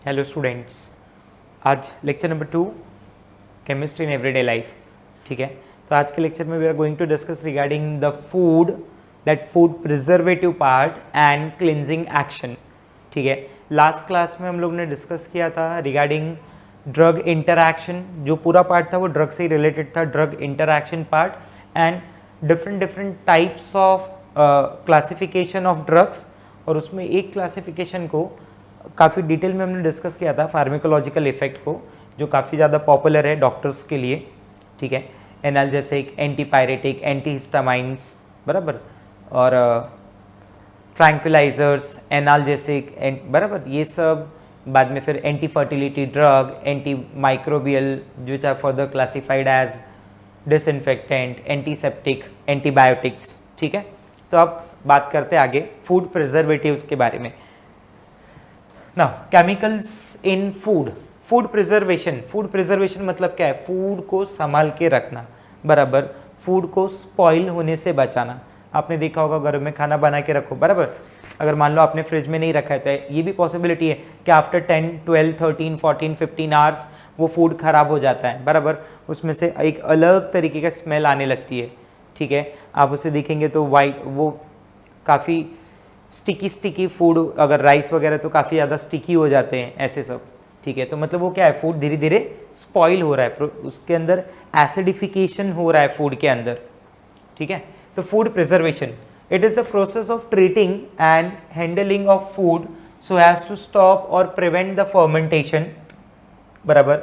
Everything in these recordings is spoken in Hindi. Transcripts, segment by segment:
हेलो स्टूडेंट्स, आज lecture number 2 chemistry in everyday life. ठीक है, तो आज के लेक्चर में we are going to discuss regarding the food, that food preservative part and cleansing action. ठीक है, लास्ट क्लास में हम लोग ने डिस्कस किया था रिगार्डिंग ड्रग इंटरैक्शन। जो पूरा पार्ट था वो ड्रग से ही रिलेटेड था, drug interaction part and different types of classification of drugs. और उसमें एक क्लासिफिकेशन को काफ़ी डिटेल में हमने डिस्कस किया था, फार्माकोलॉजिकल इफेक्ट को, जो काफ़ी ज़्यादा पॉपुलर है डॉक्टर्स के लिए। ठीक है, एनाल्जेसिक, एंटीपायरेटिक, एंटीहिस्टामाइंस, बराबर, और ट्रैंक्विलाइजर्स, एनाल्जेसिक, बराबर, ये सब। बाद में फिर anti fertility drug, antimicrobial, which are further classified as disinfectant, antiseptic, antibiotics. ठीक है, तो अब बात करते हैं आगे फूड प्रिजर्वेटिव्स के बारे में। नाउ केमिकल्स इन फूड, फूड प्रिजर्वेशन मतलब क्या है? फूड को संभाल के रखना, बराबर, फूड को स्पॉइल होने से बचाना। आपने देखा होगा घर में खाना बना के रखो, बराबर, अगर मान लो आपने फ्रिज में नहीं रखा है तो ये भी पॉसिबिलिटी है कि आफ्टर 10, 12, 13, 14, 15 आवर्स वो फूड खराब हो जाता है, बराबर, उसमें से एक अलग तरीके का स्मेल आने लगती है। ठीक है, आप उसे देखेंगे तो वाइट, वो काफ़ी स्टिकी फूड, अगर राइस वगैरह तो काफ़ी ज़्यादा स्टिकी हो जाते हैं ऐसे सब। ठीक है, तो मतलब वो क्या है, फूड धीरे धीरे स्पॉइल हो रहा है, उसके अंदर एसिडिफिकेशन हो रहा है फूड के अंदर। ठीक है, तो food preservation, it is the process of treating and handling of food so has to stop और प्रिवेंट द फर्मेंटेशन, बराबर,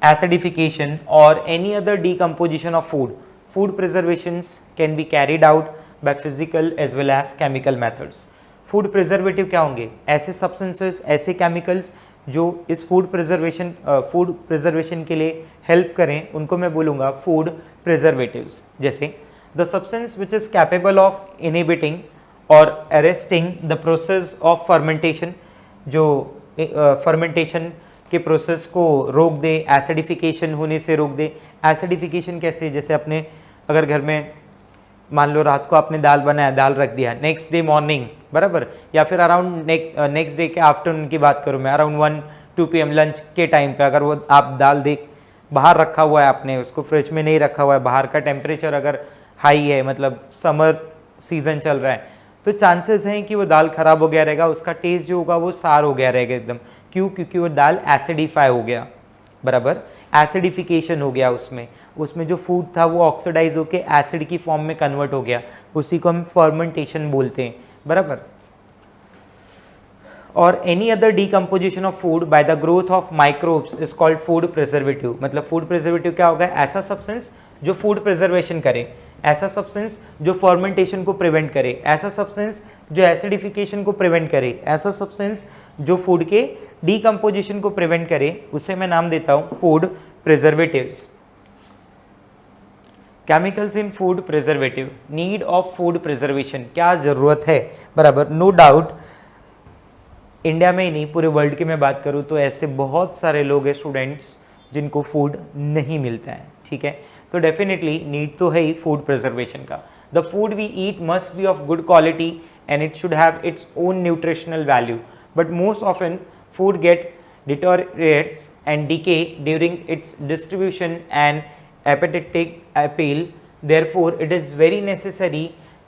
एसिडिफिकेशन और any other decomposition of food. Food preservations can be carried out by physical as well as chemical methods. Food preservative क्या होंगे? ऐसे सब्सटेंसेस, ऐसे केमिकल्स जो इस फूड प्रिजर्वेशन के लिए हेल्प करें, उनको मैं बोलूँगा फूड प्रिजर्वेटिव्स। जैसे the substance which is capable of inhibiting और arresting the process of fermentation, जो फर्मेंटेशन के प्रोसेस को रोक दे, एसिडिफिकेशन होने से रोक दे। एसिडिफिकेशन कैसे? जैसे अपने अगर घर में मान लो रात को आपने दाल बनाया, दाल रख दिया, नेक्स्ट डे मॉर्निंग, बराबर, या फिर अराउंड नेक्स्ट डे के आफ्टरनून की बात करूँ मैं, अराउंड 1-2 PM लंच के टाइम पे अगर वो आप दाल देख बाहर रखा हुआ है, आपने उसको फ्रिज में नहीं रखा हुआ है, बाहर का टेम्परेचर अगर हाई है, मतलब समर सीजन चल रहा है, तो चांसेस हैं कि वो दाल खराब हो गया रहेगा, उसका टेस्ट जो होगा वो सार हो गया रहेगा एकदम। क्यों? क्योंकि वो दाल एसिडिफाई हो गया, बराबर, एसिडिफिकेशन हो गया, उसमें जो फूड था वो ऑक्सीडाइज होके एसिड की फॉर्म में कन्वर्ट हो गया, उसी को हम फर्मेंटेशन बोलते हैं, बराबर। और any other decomposition of food by the growth of microbes is called food preservative. मतलब फूड प्रिजर्वेटिव क्या होगा? ऐसा सब्सटेंस जो फूड प्रिजर्वेशन करे, ऐसा सब्सटेंस जो फर्मेंटेशन को प्रिवेंट करे, ऐसा सब्सटेंस जो एसिडिफिकेशन को प्रिवेंट करे, ऐसा सब्सटेंस जो फूड के डीकम्पोजिशन को प्रिवेंट करे, उसे मैं नाम देता हूं food preservatives. Chemicals in food preservative, need of food preservation, क्या जरूरत है, बराबर। नो डाउट इंडिया में ही नहीं, पूरे वर्ल्ड की मैं बात करूं तो ऐसे बहुत सारे लोग हैं स्टूडेंट्स जिनको फूड नहीं मिलता है। ठीक है, तो डेफिनेटली नीड तो है ही फूड प्रिजर्वेशन का। The food we eat must be of good quality and it should have its own nutritional value, but most often food get deteriorates and decay during its distribution and appetitic appeal. Therefore, it is very necessary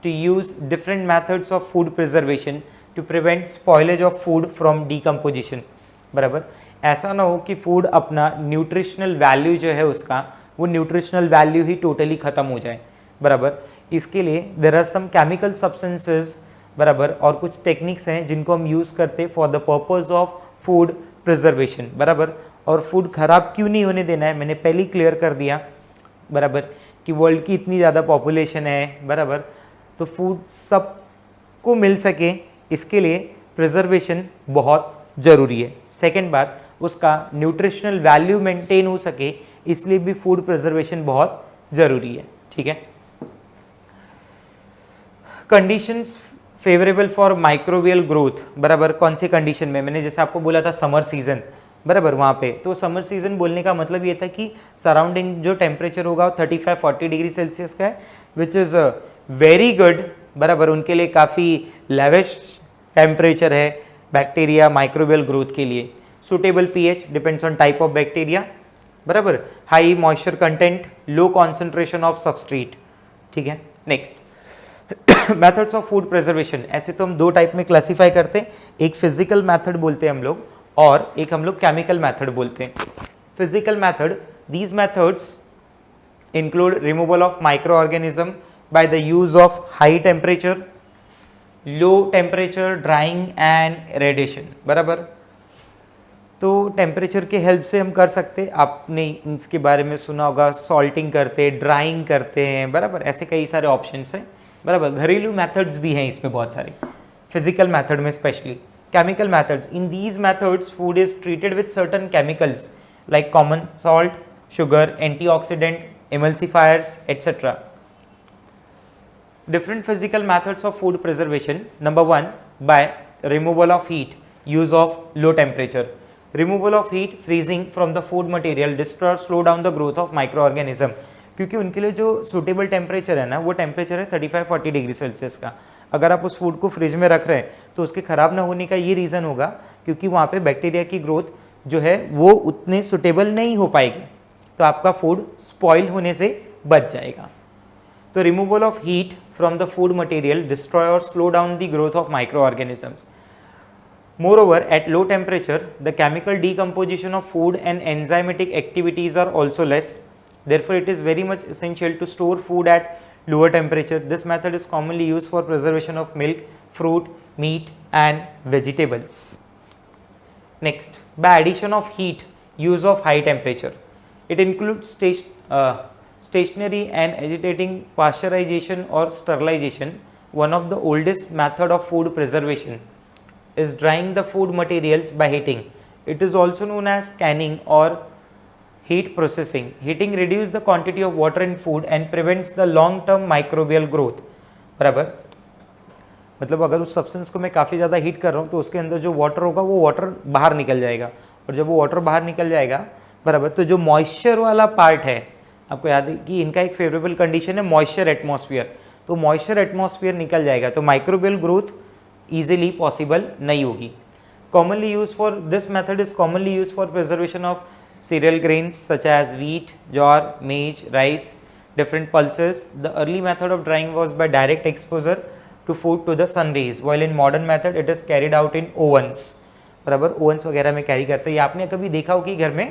to use different methods of food preservation to prevent spoilage of food from decomposition. बराबर, ऐसा ना हो कि फूड अपना न्यूट्रिशनल वैल्यू जो है उसका, वो न्यूट्रिशनल वैल्यू ही टोटली ख़त्म हो जाए, बराबर। इसके लिए there are some chemical substances, बराबर, और कुछ टेक्निक्स हैं जिनको हम यूज़ करते for the purpose of food preservation, बराबर। और फूड खराब क्यों नहीं होने देना है, मैंने पहले ही क्लियर कर दिया, बराबर, कि वर्ल्ड की इतनी ज़्यादा पॉपुलेशन है, बराबर, तो फूड सबको मिल सके, इसके लिए प्रिजर्वेशन बहुत ज़रूरी है। सेकेंड बात, उसका न्यूट्रिशनल वैल्यू मेंटेन हो सके, इसलिए भी फूड प्रिजर्वेशन बहुत ज़रूरी है। ठीक है, conditions favourable for microbial growth, बराबर, कौन सी कंडीशन में? मैंने जैसे आपको बोला था समर सीजन, बराबर, वहाँ पे तो समर सीजन बोलने का मतलब ये था कि सराउंडिंग जो टेम्परेचर होगा 35-40 डिग्री सेल्सियस का है, विच इज़ वेरी गुड, बराबर, उनके लिए काफ़ी लेविश टेम्परेचर है बैक्टीरिया माइक्रोबियल ग्रोथ के लिए। Suitable pH depends on type of bacteria, बराबर, high moisture content, low concentration of substrate, ठीक है। Next methods of food preservation, ऐसे तो हम दो टाइप में क्लासीफाई करते हैं, एक फिजिकल मेथड बोलते हैं हम लोग और एक हम लोग केमिकल मेथड बोलते हैं। Physical method, these methods include removal of microorganism by the use of high temperature, low temperature, drying and radiation, बराबर। तो टेम्परेचर के हेल्प से हम कर सकते, आपने इसके बारे में सुना होगा, सॉल्टिंग करते, ड्राइंग करते हैं, बराबर, ऐसे कई सारे ऑप्शंस हैं, बराबर। घरेलू मेथड्स भी हैं इसमें बहुत सारे, फिजिकल मेथड में specially. Chemical methods, in these methods food is treated with certain chemicals like common salt, sugar, antioxidant, emulsifiers, etc. Different physical methods of food preservation. Number one, by removal of heat, use of low temperature. Removal of heat, freezing from the food material, destroy or slow down the growth of microorganism. क्योंकि उनके लिए जो सुटेबल टेम्परेचर है ना, वो टेम्परेचर है 35-40 डिग्री सेल्सियस का। अगर आप उस फूड को फ्रिज में रख रहे हैं तो उसके ख़राब ना होने का ये रीज़न होगा क्योंकि वहाँ पे बैक्टीरिया की ग्रोथ जो है वो उतने सुटेबल नहीं हो पाएगी, तो आपका फूड स्पॉइल होने से बच जाएगा। तो removal of heat from the food material destroy और slow down the growth of micro organisms. Moreover, at low temperature, the chemical decomposition of food and enzymatic activities are also less. Therefore, it is very much essential to store food at lower temperature. This method is commonly used for preservation of milk, fruit, meat, and vegetables. Next, by addition of heat, use of high temperature. It includes stationary and agitating pasteurization or sterilization. One of the oldest method of food preservation is drying the food materials by heating. It is also known as canning or heat processing. Heating reduces the quantity of water in food and prevents the long-term microbial growth. बराबर, मतलब अगर उस सब्सटेंस को मैं काफ़ी ज़्यादा हीट कर रहा हूँ तो उसके अंदर जो वाटर होगा वो वाटर बाहर निकल जाएगा, और जब वो वाटर बाहर निकल जाएगा, बराबर, तो जो मॉइस्चर वाला पार्ट है, आपको याद है कि इनका एक फेवरेबल कंडीशन है मॉइस्चर एटमॉस्फेयर, तो मॉइस्चर एटमॉस्फेयर निकल जाएगा तो माइक्रोबियल ग्रोथ easily possible नहीं होगी। Commonly used for this method is commonly used for preservation of cereal grains such as wheat, jowar, maize, rice, different pulses. The early method of drying was by direct exposure to food to the sun rays, while in modern method it is carried out in ovens. बराबर, ovens वगैरह में कैरी करते हैं। या आपने कभी देखा हो कि घर में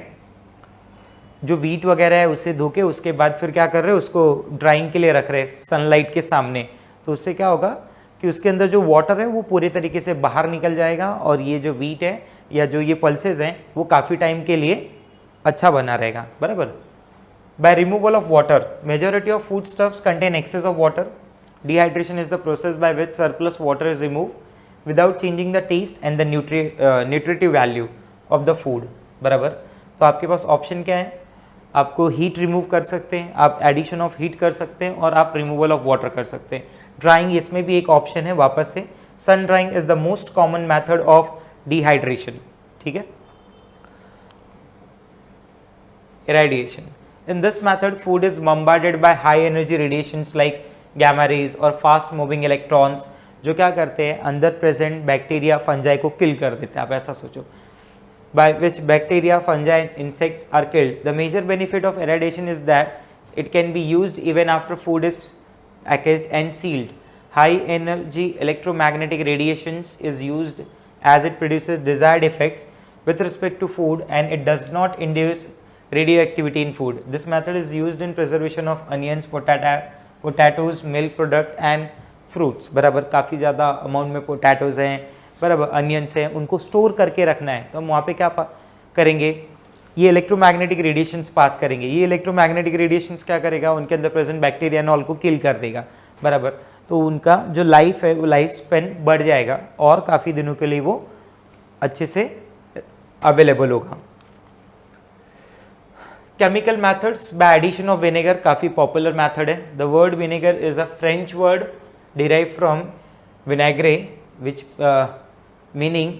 जो वीट वगैरह है उसे धो के उसके बाद फिर क्या कर रहे हैं, उसको ड्राइंग के लिए रख रहे हैं सनलाइट के सामने, तो उससे क्या होगा कि उसके अंदर जो वाटर है वो पूरे तरीके से बाहर निकल जाएगा और ये जो वीट है या जो ये पल्सेस हैं वो काफ़ी टाइम के लिए अच्छा बना रहेगा, बराबर। By removal of water, majority of food stuffs contain excess of water. Dehydration is the process by which surplus water is remove without changing the taste and the nutritive value of the food, बराबर। तो आपके पास ऑप्शन क्या है, आपको हीट रिमूव कर सकते हैं, आप एडिशन ऑफ हीट कर सकते हैं और आप रिमूवल ऑफ वाटर कर सकते हैं। ड्राइंग इसमें भी एक ऑप्शन है वापस से। Sun drying is the most common method of dehydration, ठीक है। Irradiation, in this method food is bombarded by high energy radiations like gamma rays और फास्ट मूविंग इलेक्ट्रॉन्स, जो क्या करते हैं, अंदर प्रेजेंट बैक्टीरिया फंजाई को किल कर देते हैं। आप ऐसा सोचो, by which bacteria, fungi and insects are killed. The major benefit of irradiation is that it can be used even after food is packaged and sealed. High energy electromagnetic radiations is used as it produces desired effects with respect to food and it does not induce radioactivity in food. This method is used in preservation of onions, potatoes, milk product and fruits. बराबर, काफ़ी ज़्यादा अमाउंट में पोटैटोज़ हैं, बराबर, अनियंस हैं, उनको स्टोर करके रखना है तो हम वहाँ पे क्या करेंगे, ये इलेक्ट्रोमैग्नेटिक रेडिएशंस पास करेंगे। ये इलेक्ट्रोमैग्नेटिक रेडिएशंस क्या करेगा, उनके अंदर प्रेजेंट बैक्टीरिया एंड ऑल को किल कर देगा, बराबर। तो उनका जो लाइफ है वो लाइफ स्पेन बढ़ जाएगा और काफ़ी दिनों के लिए वो अच्छे से अवेलेबल होगा। Chemical methods by addition of vinegar काफ़ी पॉपुलर मेथड है। The word vinegar is a French word derive from vinaigre which meaning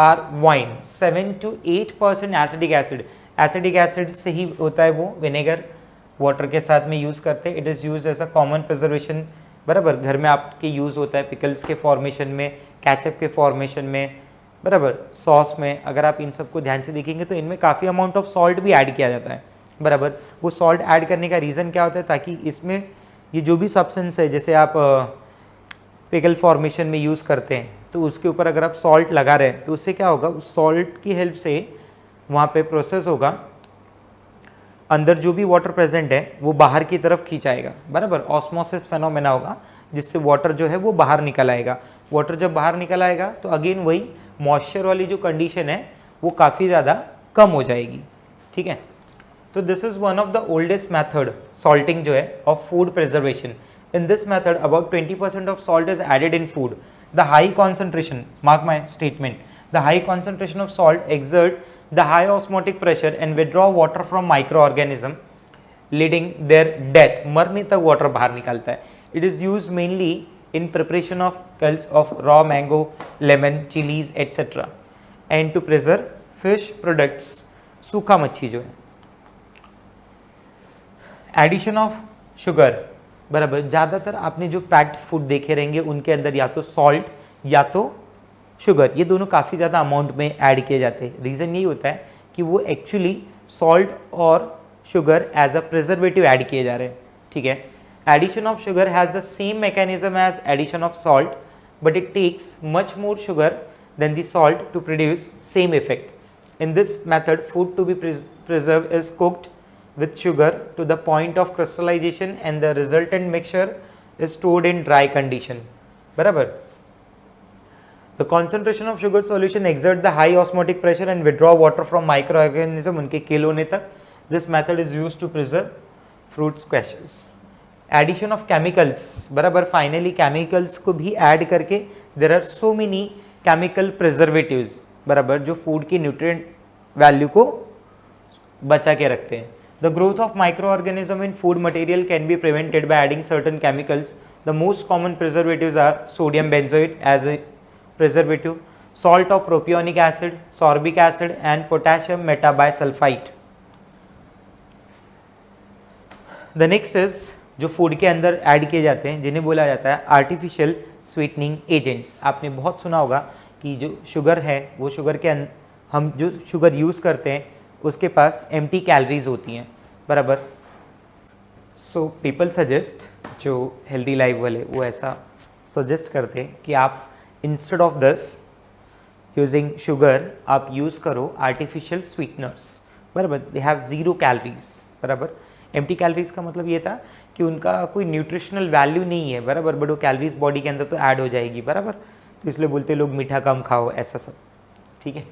are wine. 7 to 8% acidic acid, acidic acid से ही होता है वो विनेगर, वाटर के साथ में यूज़ करते हैं। It is use as a common preservation, बराबर, घर में आपके यूज़ होता है पिकल्स के फॉर्मेशन में, कैचअप के फॉर्मेशन में, बराबर। सॉस में अगर आप इन सबको ध्यान से देखेंगे तो इनमें काफ़ी अमाउंट ऑफ सॉल्ट भी ऐड किया जाता है, बराबर। वो सॉल्ट ऐड करने का रीज़न क्या होता है, ताकि इसमें ये जो भी सब्सटेंस है, जैसे आप पिकल फॉर्मेशन में यूज़ करते हैं, तो उसके ऊपर अगर आप सॉल्ट लगा रहे हैं तो उससे क्या होगा, उस सॉल्ट की हेल्प से वहाँ पे प्रोसेस होगा, अंदर जो भी वाटर प्रेजेंट है वो बाहर की तरफ खींचाएगा, बराबर। ऑस्मोसिस फेनोमेना होगा जिससे वाटर जो है वो बाहर निकल आएगा। वाटर जब बाहर निकल आएगा तो अगेन वही मॉइस्चर वाली जो कंडीशन है वो काफ़ी ज़्यादा कम हो जाएगी, ठीक है। तो this is one of the oldest method salting जो है of food preservation. In this method about 20% of salt is added in food. The high concentration, mark my statement, the high concentration of salt exert the high osmotic pressure and withdraw water from microorganism leading their death, मरने तक वाटर बाहर निकलता है। It is used mainly in preparation of pickles of raw mango, lemon, chilies etc. and to preserve fish products, सूखा मच्छी जो है। एडिशन ऑफ शुगर, बराबर। ज़्यादातर आपने जो पैक्ड फूड देखे रहेंगे उनके अंदर या तो सॉल्ट या तो शुगर, ये दोनों काफ़ी ज़्यादा अमाउंट में ऐड किए जाते हैं। रीज़न यही होता है कि वो एक्चुअली सॉल्ट और sugar as a preservative add किए जा रहे हैं, ठीक है। Addition of sugar has the same mechanism as addition of salt, but it takes much more sugar than the salt to produce same effect. In this method food to be preserve is cooked with sugar to the point of crystallization and the resultant mixture is stored in dry condition, बराबर। The concentration of sugar solution exert the high osmotic pressure and withdraw water from microorganism उनके किल होने तक। This method is used to preserve fruit squashes. Addition of chemicals, बराबर। Finally chemicals को भी add करके there are so many chemical preservatives, बराबर, जो food की nutrient value को बचा के रखते हैं। The growth of microorganism in food material can be prevented by adding certain chemicals. The most common preservatives are sodium benzoate as a preservative, salt of propionic acid, sorbic acid and potassium metabisulfite. The next is जो फूड के अंदर ऐड किए जाते हैं जिन्हें बोला जाता है आर्टिफिशियल स्वीटनिंग एजेंट्स। आपने बहुत सुना होगा कि जो शुगर है वो शुगर के हम जो शुगर यूज़ करते हैं उसके पास एम्प्टी कैलोरीज होती हैं, बराबर। सो पीपल सजेस्ट, जो हेल्दी लाइफ वाले वो ऐसा सजेस्ट करते हैं कि आप instead of this using sugar आप यूज़ करो आर्टिफिशियल स्वीटनर्स, बराबर। दे हैव ज़ीरो कैलोरीज, बराबर। एम्प्टी कैलोरीज का मतलब ये था कि उनका कोई न्यूट्रिशनल वैल्यू नहीं है, बराबर, बट वो कैलोरीज बॉडी के अंदर तो ऐड हो जाएगी, बराबर। तो इसलिए बोलते लोग मीठा कम खाओ, ऐसा सब, ठीक है।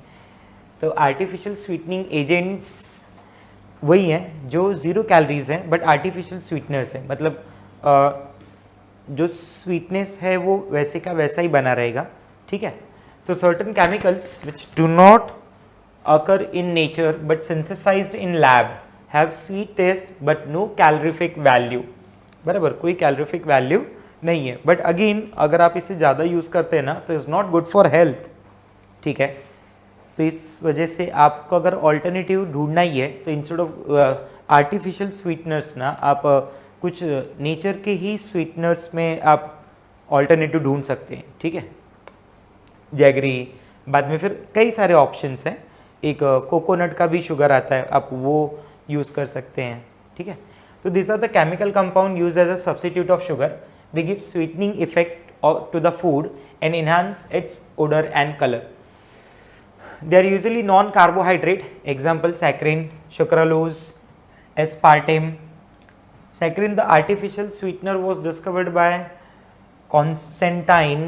तो आर्टिफिशियल स्वीटनिंग एजेंट्स वही हैं जो ज़ीरो कैलोरीज हैं बट आर्टिफिशियल स्वीटनर्स हैं, मतलब जो स्वीटनेस है वो वैसे का वैसा ही बना रहेगा, ठीक है। तो certain chemicals which do not occur in nature but synthesised in lab have sweet taste but no calorific value, बराबर। कोई कैलोरीफिक वैल्यू नहीं है, बट अगेन अगर आप इसे ज़्यादा यूज़ करते हैं ना तो is not good for health, ठीक है। तो इस वजह से आपको अगर ऑल्टरनेटिव ढूंढना ही है तो इंस्टेड ऑफ आर्टिफिशियल स्वीटनर्स ना आप कुछ नेचर के ही स्वीटनर्स में आप ऑल्टरनेटिव ढूंढ सकते हैं, ठीक है। जैगरी, बाद में फिर कई सारे ऑप्शंस हैं। एक कोकोनट का भी शुगर आता है, आप वो यूज़ कर सकते हैं, ठीक है। तो this are the chemical compound use as a substitute of sugar. They give sweetening effect to the food and enhance its odour and colour. They are usually non-carbohydrate. Example: saccharin, sucralose, aspartame. Saccharin, the artificial sweetener, was discovered by Konstantin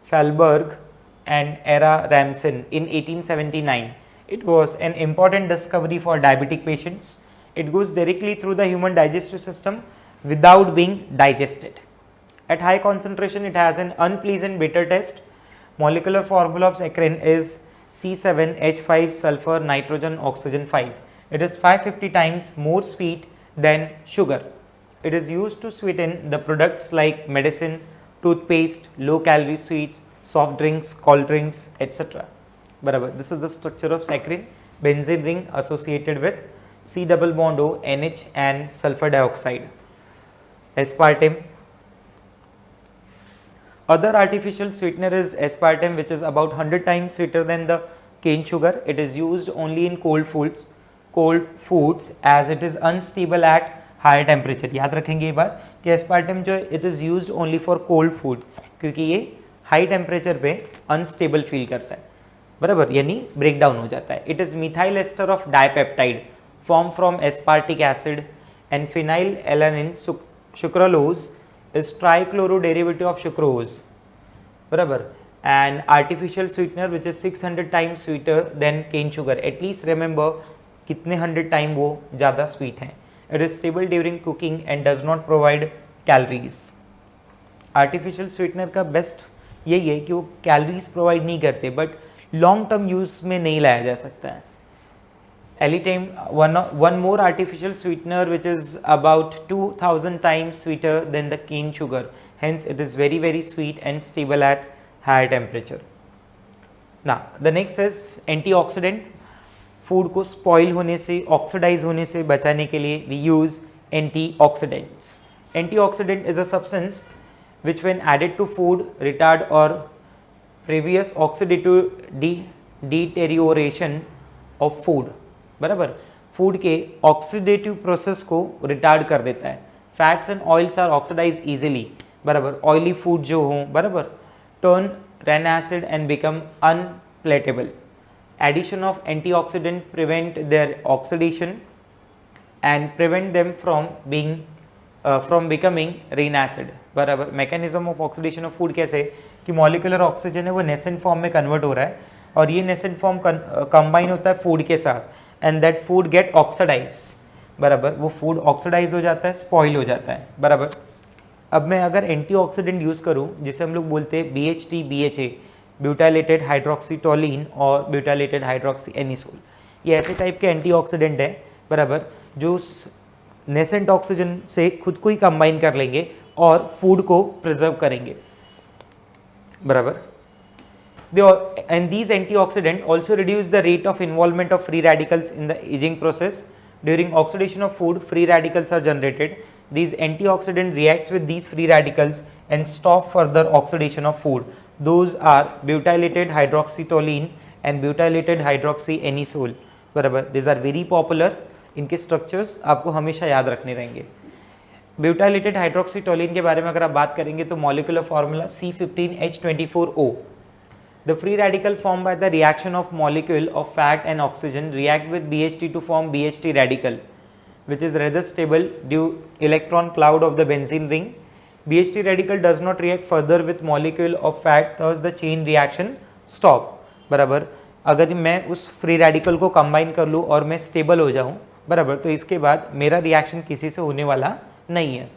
Fallberg and Era Ramsin in 1879. It was an important discovery for diabetic patients. It goes directly through the human digestive system without being digested. At high concentration, it has an unpleasant bitter taste. Molecular formula of saccharin is C7H5 sulfur nitrogen oxygen 5. It is 550 times more sweet than sugar. It is used to sweeten the products like medicine, toothpaste, low calorie sweets, soft drinks, cold drinks, etc. बराबर। This is the structure of saccharin. Benzene ring associated with C double bond O, NH and sulfur dioxide. Aspartame, Other artificial sweetener is aspartame, which is about 100 times sweeter than the cane sugar. It is used only in cold foods as it is unstable at higher temperature. याद रखेंगे ये बात कि एस्पार्टम जो है it is used only for cold food, क्योंकि ये हाई टेम्परेचर पे अनस्टेबल फील करता है, बराबर, यानी ब्रेक डाउन हो जाता है. It is methyl ester of dipeptide form from aspartic acid and phenylalanine sucralose is trichloro derivative of sucrose, बराबर, and artificial sweetener which is 600 times sweeter than cane sugar. At least remember कितने 100 टाइम वो ज़्यादा स्वीट हैं. It is stable during cooking and does not provide calories. Artificial sweetener का बेस्ट यही है कि वो कैलोरीज प्रोवाइड नहीं करते, बट लॉन्ग टर्म यूज में नहीं लाया जा सकता है. Elitame, one more artificial sweetener which is about 2000 times sweeter than the cane sugar. Hence, it is very very sweet and stable at higher temperature. Now, the next is antioxidant. Food को स्पॉइल होने से, ऑक्सीडाइज होने से बचाने के लिए we use antioxidants. Antioxidant is a substance which when added to food retard or previous oxidative deterioration of food, बराबर, फूड के ऑक्सीडेटिव प्रोसेस को रिटार्ड कर देता है. Fats and oils are oxidize easily, बराबर, ऑयली फूड जो हो, बराबर, turn rancid and become unpalatable. Addition of antioxidant prevent their oxidation and prevent them from becoming rancid, बराबर. Mechanism of oxidation of food कैसे कि मॉलिकुलर ऑक्सीजन है वो नेसेंट फॉर्म में कन्वर्ट हो रहा है और ये नेसेंट फॉर्म कंबाइन होता है फूड के साथ and that food get oxidise, बराबर, वो फूड ऑक्सीडाइज हो जाता है, स्पॉइल हो जाता है, बराबर. अब मैं अगर एंटीऑक्सीडेंट यूज़ करूँ जिसे हम लोग बोलते हैं BHT BHA, ब्यूटाइलेटेड हाइड्रोक्सीटोलिन और ब्यूटाइलेटेड हाइड्रोक्सी एनिसोल, ये ऐसे टाइप के एंटीऑक्सीडेंट है, बराबर, जो नेसेंट ऑक्सीजन से खुद को ही कंबाइन कर लेंगे और फूड को प्रिजर्व करेंगे, बराबर. And these antioxidants also reduce the rate of involvement of free radicals in the aging process. During oxidation of food, free radicals are generated. These antioxidant reacts with these free radicals and stop further oxidation of food. Those are butylated hydroxytoluene and butylated hydroxyanisole, बराबर. These are very popular. इनके structures आपको हमेशा याद रखने रहेंगे. Butylated hydroxytoluene के बारे में अगर आप बात करेंगे तो molecular formula C15H24O. The free radical formed by the reaction of molecule of fat and oxygen react with BHT to form BHT radical, which is rather stable due electron cloud of the benzene ring. BHT radical does not react further with molecule of fat, thus the chain reaction stop, बराबर. अगर मैं उस फ्री रेडिकल को कंबाइन कर लूँ और मैं स्टेबल हो जाऊँ, बराबर, तो इसके बाद मेरा रिएक्शन किसी से होने वाला नहीं है.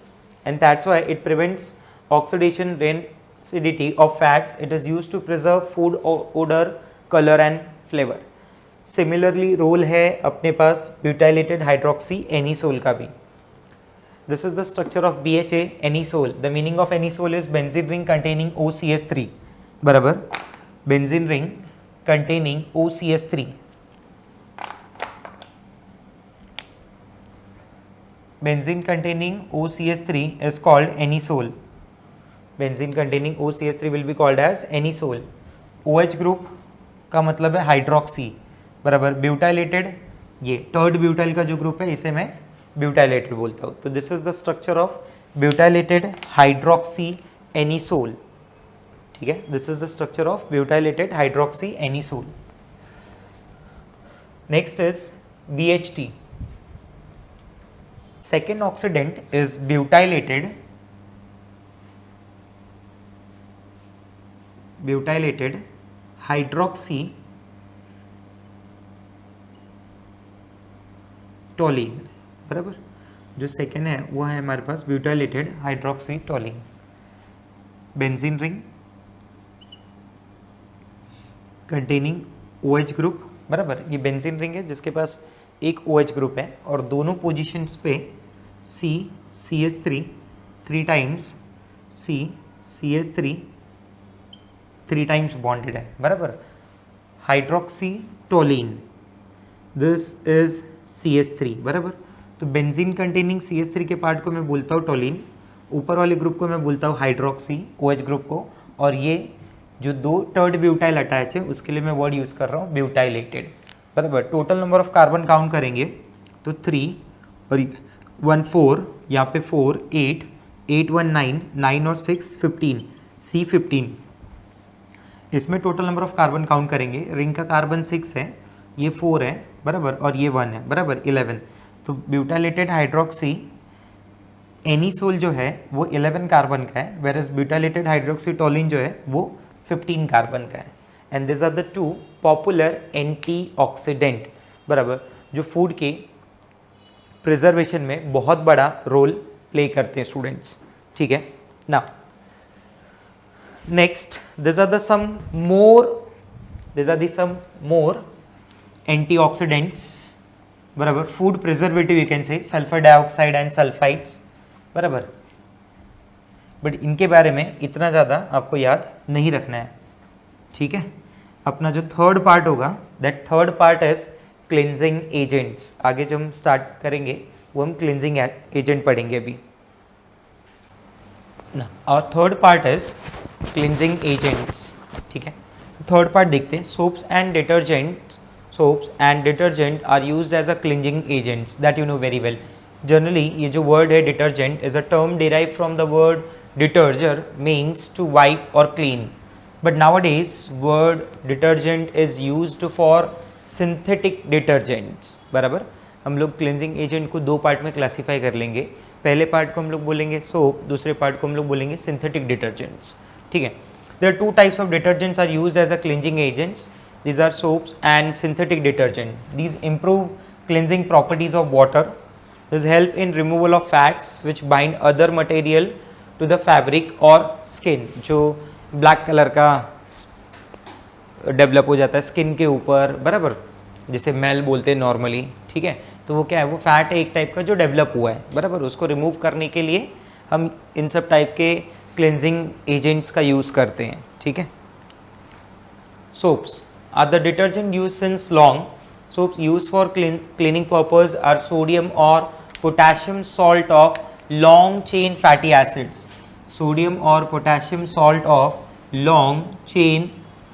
And that's why it prevents oxidation acidity of fats. It is used to preserve food odor, color and flavor. Similarly role है अपने पास butylated hydroxy anisole का भी. This is the structure of BHA anisole. The meaning of anisole is benzene ring containing OCS3, बराबर, benzene ring containing OCS3. Benzene containing OCS3 is called anisole. Benzene containing OCS3 will be called as anisole. OH group का मतलब है हाइड्रोक्सी, बराबर. ब्यूटाइलेटेड, ये थर्ड ब्यूटाइल का जो ग्रुप है इसे मैं ब्यूटाइलेटेड बोलता हूँ. तो this is the structure of butylated hydroxy anisole, ठीक है. This is the structure of butylated hydroxy anisole. Next is BHT. Second oxidant is butylated hydroxy toluene, बराबर. जो सेकेंड है वो है हमारे पास butylated hydroxy toluene. Benzene ring containing OH group, बराबर. ये बेंजीन रिंग है जिसके पास एक OH ग्रुप है और दोनों पोजीशंस पे CCS3 3 times CCS3 3 times bonded है, बराबर. हाइड्रोक्सीटोलिन, दिस इज CH3, बराबर. तो बेंजीन कंटेनिंग CH3 के पार्ट को मैं बोलता हूँ टोलिन, ऊपर वाले ग्रुप को मैं बोलता हूँ हाइड्रोक्सी OH ग्रुप को, और ये जो 2 टर्ड ब्यूटाइल अटैच है उसके लिए मैं वर्ड यूज़ कर रहा हूँ ब्यूटाइलेटेड, बराबर। Total number of carbon count करेंगे तो 3 और 1 4, यहाँ पे 4 8, 8 1 9, 9 और 6 15, C15। इसमें total number of carbon count करेंगे, रिंग का कार्बन 6 है, ये 4 है बराबर, और ये 1 है बराबर, 11। तो ब्यूटाइलेटेड हाइड्रोक्सी एनीसोल जो है वो 11 कार्बन का है, वेरस ब्यूटाइलेटेड हाइड्रोक्सीटोलिन जो है वो 15 कार्बन का है। And this are the 2 popular antioxidant, बराबर, जो फूड के प्रिजर्वेशन में बहुत बड़ा रोल प्ले करते हैं स्टूडेंट्स, ठीक है ना। Next this are the some more antioxidants, बराबर, food preservative you can say, sulphur dioxide and sulphides, बराबर। बट इनके बारे में इतना ज़्यादा आपको याद नहीं रखना है, ठीक है। अपना जो थर्ड पार्ट होगा, that third part is cleansing agents. आगे जो हम स्टार्ट करेंगे वो हम क्लिनजिंग एजेंट पढ़ेंगे अभी ना। और third part is cleansing agents, ठीक है। थर्ड पार्ट देखते हैं। Soaps and detergent are used as a cleansing agents, that you know very well. Generally ये जो वर्ड है detergent is a term derive from the word detergere, means to wipe और clean, but nowadays word detergent is used for synthetic detergents, बराबर। हम लोग क्लिनजिंग एजेंट को 2 पार्ट में क्लासीफाई कर लेंगे। पहले पार्ट को हम लोग बोलेंगे सोप, दूसरे पार्ट को हम लोग बोलेंगे सिंथेटिक डिटर्जेंट्स, ठीक है। There are 2 types of detergents are used as a cleansing agents, these are soaps and synthetic detergent. These improve cleansing properties of water. This help in removal of fats which bind other material to the fabric or skin. जो ब्लैक कलर का डेवलप हो जाता है स्किन के ऊपर, बराबर, जिसे मेल बोलते हैं नॉर्मली, ठीक है। तो वो क्या है, वो फैट है एक टाइप का जो डेवलप हुआ है, बराबर। उसको रिमूव करने के लिए हम इन सब टाइप के क्लिनजिंग एजेंट्स का यूज़ करते हैं, ठीक है। Soaps are the detergent used since long. Soaps used for cleaning purpose are sodium or potassium salt of long chain fatty acids. Sodium or potassium salt of long chain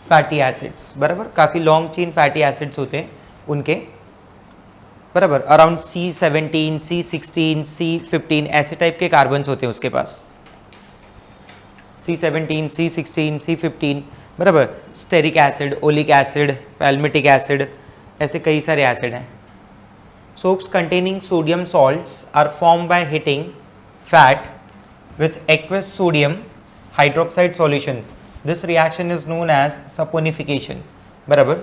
fatty acids, बराबर। काफ़ी long chain fatty acids होते हैं उनके, बराबर। अराउंड C17, C16, C15 ऐसे टाइप के कार्बन्स होते हैं उसके पास। C17, C16, C15, बराबर। Stearic acid, oleic acid, palmitic acid, ऐसे कई सारे एसिड हैं। Soaps containing sodium salts are form by heating fat with aqueous sodium hydroxide solution. This reaction is known as saponification, बराबर।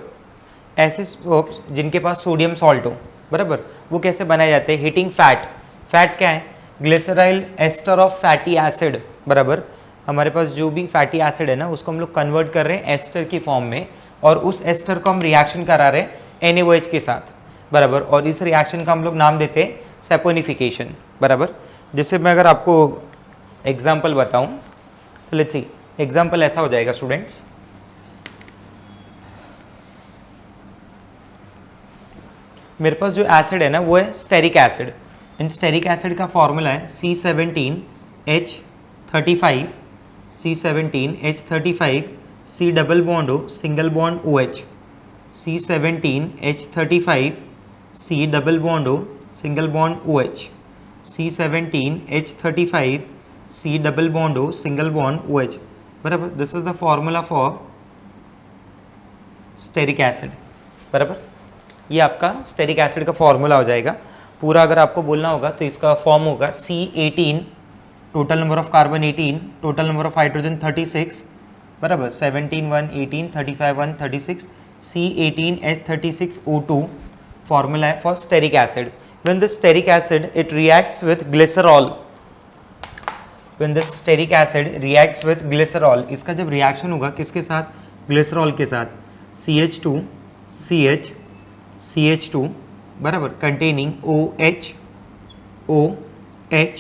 ऐसे सोप्स जिनके पास सोडियम सॉल्ट हो, बराबर, वो कैसे बनाए जाते हैं, हीटिंग फैट। फैट क्या है, glyceryl ester of fatty acid, बराबर। हमारे पास जो भी फैटी एसिड है ना उसको हम लोग कन्वर्ट कर रहे हैं एस्टर की फॉर्म में, और उस एस्टर को हम रिएक्शन करा रहे हैं NaOH के साथ, बराबर। और इस रिएक्शन का हम लोग नाम देते हैं सैपोनिफिकेशन, बराबर। जैसे मैं अगर आपको एग्जाम्पल बताऊं तो लेट्स सी, एग्जाम्पल ऐसा हो जाएगा स्टूडेंट्स। मेरे पास जो एसिड है ना वो है स्टेरिक एसिड। इन स्टेरिक एसिड का फॉर्मूला है C17H35, C17H35, C double bond O, single bond OH, C17H35, C double bond O, single bond OH, C17H35, C double bond O, single bond OH, बराबर। This is the formula for stearic acid, बराबर। ये आपका स्टेरिक एसिड का फॉर्मूला हो जाएगा पूरा। अगर आपको बोलना होगा तो इसका फॉर्म होगा C18, total number of carbon 18, total number of hydrogen 36, बराबर। 17 1 18, 35 1 36, C18H36O2 फॉर्मूला है for stearic acid. When the stearic acid it reacts with glycerol, when the stearic acid reacts with glycerol, इसका जब रिएक्शन होगा किसके साथ, ग्लिसरॉल के साथ, CH2 CH CH2, बराबर, कंटेनिंग OH OH,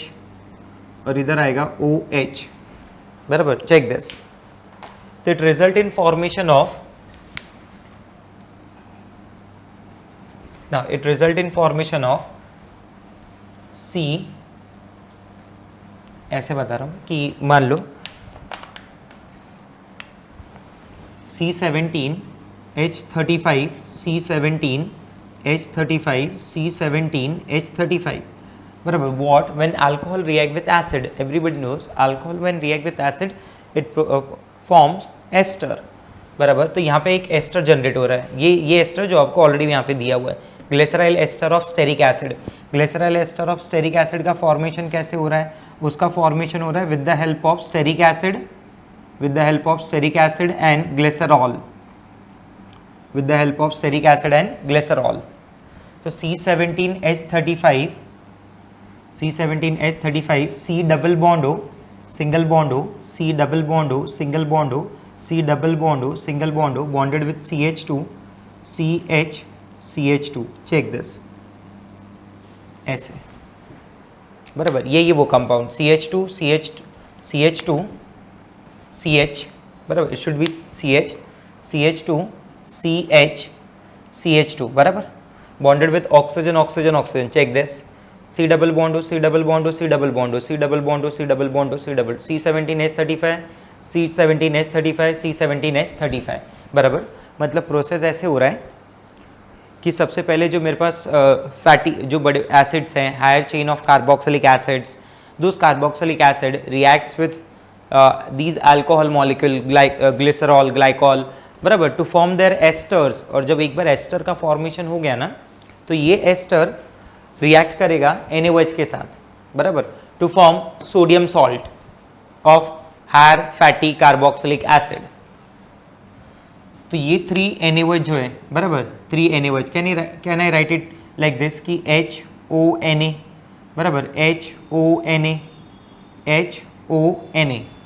और इधर आएगा OH, बराबर। चेक दिस, तो it result in formation of, now it result in formation of C, ऐसे बता रहा हूँ कि मान लो C17H35, C17H35, C17H35. बराबर. What when alcohol react with acid? Everybody knows alcohol when react with acid it forms ester. बराबर. तो यहाँ पे एक एस्टर जनरेट हो रहा है. ये एस्टर जो आपको ऑलरेडी यहाँ पे दिया हुआ है, glyceryl ester of stearic acid. Glyceryl ester of stearic acid का फॉर्मेशन कैसे हो रहा है? उसका फॉर्मेशन हो रहा है with the help of stearic acid, with the help of steric acid and glycerol, with the help of steric acid and glycerol. तो C17H35, C double bond O, single bond O, C double bond O, single bond O, C double bond O, single bond O, bonded with CH2, CH2. Check this. ऐसे बराबर. ये वो कंपाउंड CH2, CH बराबर. It should be CH2 CH2 बराबर. Bonded with oxygen. Check this. C double bond O, C double bond O, C double bond O, C double bond O, C double bond O, C double C17H35, C17H35, C17H35 बराबर. मतलब प्रोसेस ऐसे हो रहा है कि सबसे पहले जो मेरे पास फैटी जो बड़े एसिड्स हैं, higher chain of carboxylic acids, those carboxylic acid reacts with these alcohol molecule glycerol, glycol बराबर टू फॉर्म देयर एस्टर्स. और जब एक बार एस्टर का फॉर्मेशन हो गया ना, तो ये एस्टर रिएक्ट करेगा NaOH के साथ बराबर to form sodium salt of higher fatty carboxylic acid. तो ये 3 NaOH जो है बराबर, 3 NaOH can I write it like this कि HONA बराबर, HONA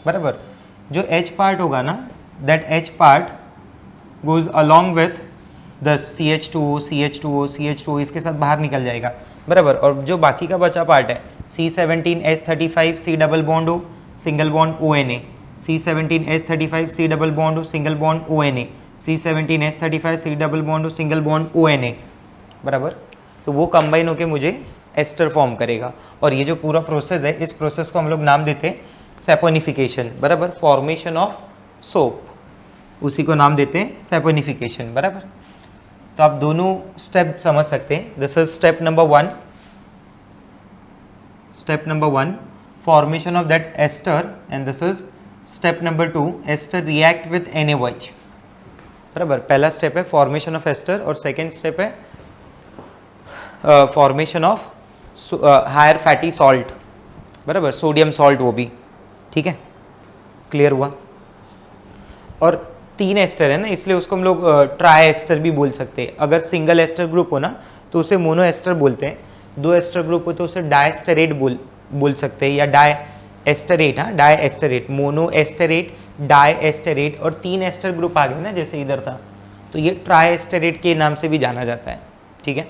बराबर. जो H पार्ट होगा ना, that H part goes along with the CH2O, इसके साथ बाहर निकल जाएगा बराबर. और जो बाकी का बचा पार्ट है C17H35, C double bond O, single bond ONA, C17H35, C double bond O, single bond ONA, C17H35, C double bond O, single bond ONA बराबर. तो वो कंबाइन होके मुझे एस्टर फॉर्म करेगा. और ये जो पूरा प्रोसेस है, इस प्रोसेस को हम लोग नाम देते हैं सैपोनिफिकेशन बराबर. फॉर्मेशन ऑफ सोप, उसी को नाम देते हैं सैपोनिफिकेशन बराबर. तो आप दोनों स्टेप समझ सकते हैं. This is step number 1 formation of that ester, and this is step number 2 ester react with NaOH बराबर. पहला स्टेप है फॉर्मेशन ऑफ एस्टर और सेकेंड स्टेप है formation of higher fatty salt बराबर, सोडियम सॉल्ट वो भी. ठीक है, क्लियर हुआ. और 3 एस्टर है ना, इसलिए उसको हम लोग ट्राई एस्टर भी बोल सकते हैं. अगर सिंगल एस्टर ग्रुप हो ना तो उसे मोनो एस्टर बोलते हैं. 2 एस्टर ग्रुप हो तो उसे डायस्टेरेट बोल सकते हैं, या डाई एस्टरेट. हाँ, डाई एस्टरेट, मोनो एस्टरेट, डाई एस्टरेट. और 3 एस्टर ग्रुप आ गए ना, जैसे इधर था, तो ये ट्राई एस्टरेट के नाम से भी जाना जाता है. ठीक है.